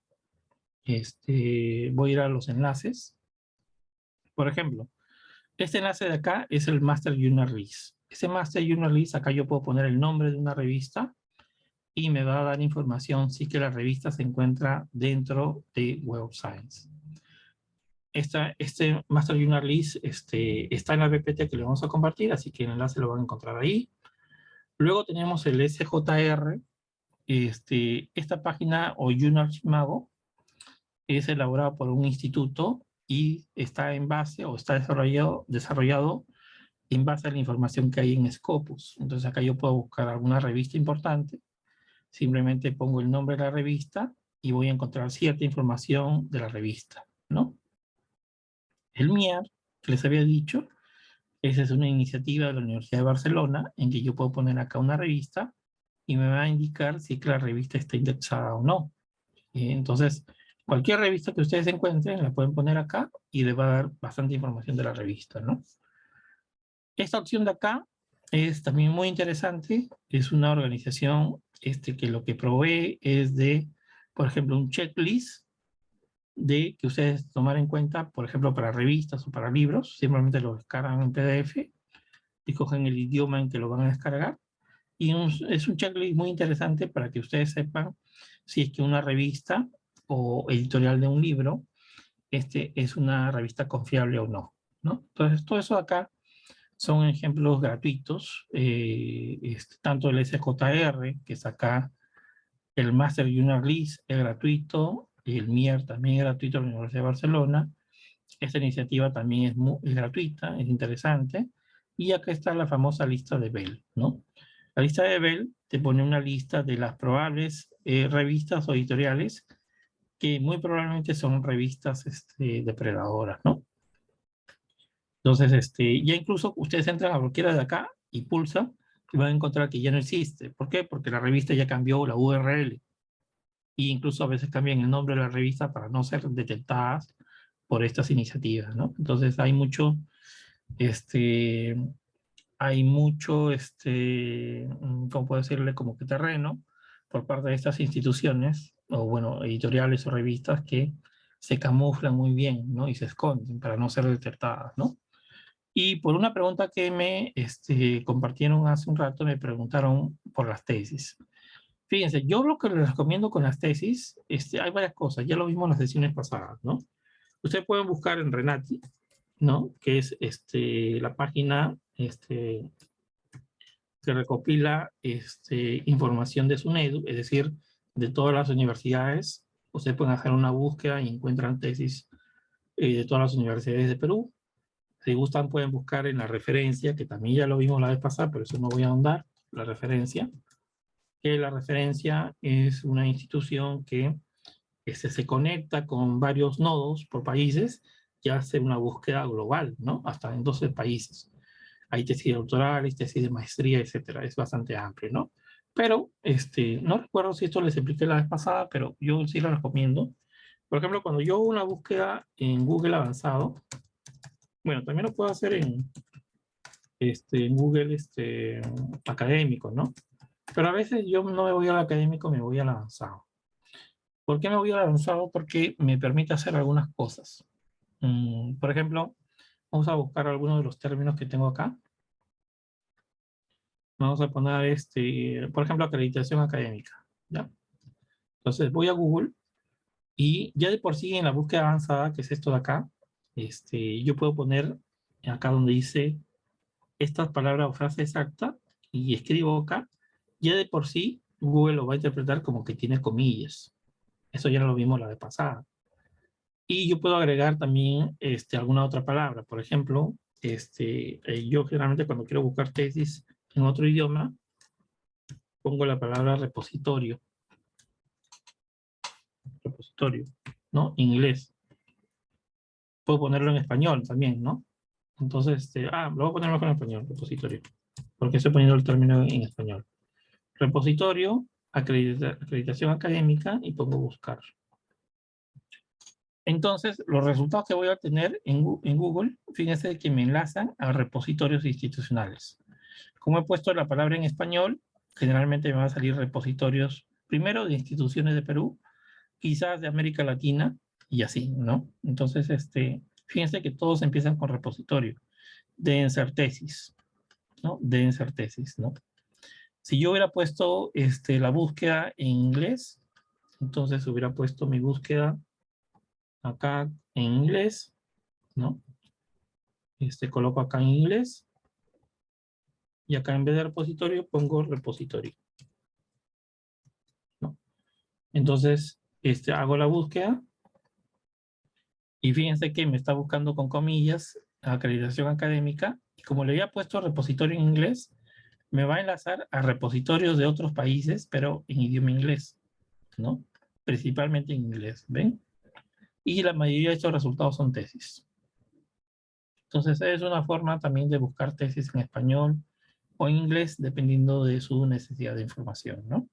Voy a ir a los enlaces. Por ejemplo, este enlace de acá es el Master Journal List. Ese Master Journal List, acá yo puedo poner el nombre de una revista y me va a dar información si que la revista se encuentra dentro de Web of Science. Este Master Journal List está en la PPT que le vamos a compartir, así que el enlace lo van a encontrar ahí. Luego tenemos el SJR. Esta página o Journal Imago es elaborado por un instituto y está en base o está desarrollado en base a la información que hay en Scopus. Entonces acá yo puedo buscar alguna revista importante, simplemente pongo el nombre de la revista y voy a encontrar cierta información de la revista, ¿no? El MIAR, que les había dicho, esa es una iniciativa de la Universidad de Barcelona en que yo puedo poner acá una revista y me va a indicar si que la revista está indexada o no. Entonces, cualquier revista que ustedes encuentren la pueden poner acá y les va a dar bastante información de la revista, ¿no? Esta opción de acá es también muy interesante. Es una organización que lo que provee es de, por ejemplo, un checklist de que ustedes tomar en cuenta, por ejemplo, para revistas o para libros. Simplemente lo descargan en PDF y cogen el idioma en que lo van a descargar. Y es un checklist muy interesante para que ustedes sepan si es que una revista o editorial de un libro es una revista confiable o no, ¿no? Entonces, todo eso acá son ejemplos gratuitos, tanto el SJR, que es acá, el Master Journal List es gratuito, el MIER también es gratuito en la Universidad de Barcelona. Esta iniciativa también es gratuita, es interesante. Y acá está la famosa lista de Bell, ¿no? La lista de Bell te pone una lista de las probables revistas o editoriales que muy probablemente son revistas depredadoras, ¿no? Entonces, ya incluso ustedes entran a cualquiera de acá y pulsan y van a encontrar que ya no existe. ¿Por qué? Porque la revista ya cambió la URL. Y incluso a veces cambian el nombre de la revista para no ser detectadas por estas iniciativas, ¿no? Entonces hay mucho, ¿cómo puedo decirle? Como que terreno por parte de estas instituciones, o bueno, editoriales o revistas que se camuflan muy bien, ¿no? Y se esconden para no ser detectadas, ¿no? Y por una pregunta que me compartieron hace un rato, me preguntaron por las tesis. Fíjense, yo lo que les recomiendo con las tesis, hay varias cosas, ya lo vimos en las sesiones pasadas, ¿no? Ustedes pueden buscar en Renati, ¿no? Que es la página que recopila información de SUNEDU, es decir, de todas las universidades. Ustedes pueden hacer una búsqueda y encuentran tesis de todas las universidades de Perú. Si gustan, pueden buscar en la referencia, que también ya lo vimos la vez pasada, pero eso no voy a ahondar, la referencia. Que la referencia es una institución que se conecta con varios nodos por países y hace una búsqueda global, ¿no? Hasta en 12 países. Hay tesis doctorales, tesis de maestría, etcétera. Es bastante amplio, ¿no? Pero, no recuerdo si esto les expliqué la vez pasada, pero yo sí lo recomiendo. Por ejemplo, cuando yo hago una búsqueda en Google avanzado, bueno, también lo puedo hacer en Google académico, ¿no? Pero a veces yo no me voy al académico, me voy al avanzado. ¿Por qué me voy al avanzado? Porque me permite hacer algunas cosas. Por ejemplo, vamos a buscar algunos de los términos que tengo acá. Vamos a poner, por ejemplo, acreditación académica, ¿ya? Entonces voy a Google y ya de por sí en la búsqueda avanzada, que es esto de acá, yo puedo poner acá donde dice estas palabras o frase exacta y escribo acá, ya de por sí Google lo va a interpretar como que tiene comillas. Eso ya lo vimos la vez pasada. Y yo puedo agregar también alguna otra palabra. Por ejemplo, yo generalmente cuando quiero buscar tesis en otro idioma, pongo la palabra repositorio, ¿no? Inglés. Puedo ponerlo en español también, ¿no? Entonces, lo voy a poner mejor en español, repositorio, porque estoy poniendo el término en español. Repositorio, acreditación académica, y pongo buscar. Entonces, los resultados que voy a obtener en Google, fíjense que me enlazan a repositorios institucionales. Como he puesto la palabra en español, generalmente me van a salir repositorios, primero de instituciones de Perú, quizás de América Latina, y así, ¿no? Entonces, fíjense que todos empiezan con repositorio. Deben ser tesis, ¿no? Deben ser tesis, ¿no? Si yo hubiera puesto la búsqueda en inglés, entonces hubiera puesto mi búsqueda acá en inglés, ¿no? Coloco acá en inglés, y acá en vez de repositorio pongo repositorio, ¿no? Entonces, hago la búsqueda, y fíjense que me está buscando con comillas acreditación académica, y como le había puesto repositorio en inglés, me va a enlazar a repositorios de otros países, pero en idioma inglés, ¿no? Principalmente en inglés, ¿ven? Y la mayoría de estos resultados son tesis. Entonces, es una forma también de buscar tesis en español o en inglés, dependiendo de su necesidad de información, ¿no?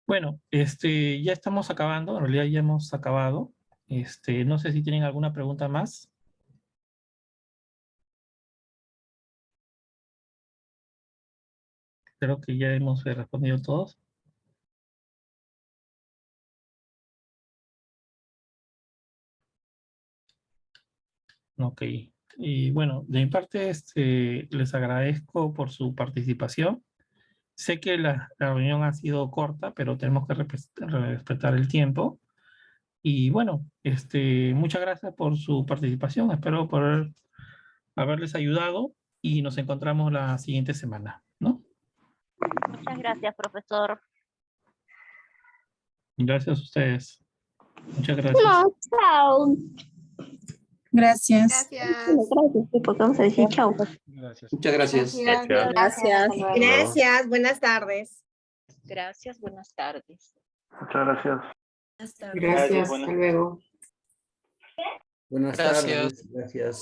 Bueno, ya estamos acabando, en realidad ya hemos acabado. No sé si tienen alguna pregunta más. Creo que ya hemos respondido todos. Ok. Y bueno, de mi parte, les agradezco por su participación. Sé que la reunión ha sido corta, pero tenemos que respetar el tiempo. Y bueno, muchas gracias por su participación. Espero poder haberles ayudado, y nos encontramos la siguiente semana, ¿no? Muchas gracias, profesor. Gracias a ustedes. Muchas gracias. No, chao. Gracias. Gracias, porque vamos a decir chao. Gracias. Muchas gracias. Gracias. Gracias. Buenas tardes. Gracias, buenas tardes. Muchas gracias. Gracias. Hasta luego. Buenas tardes. Gracias.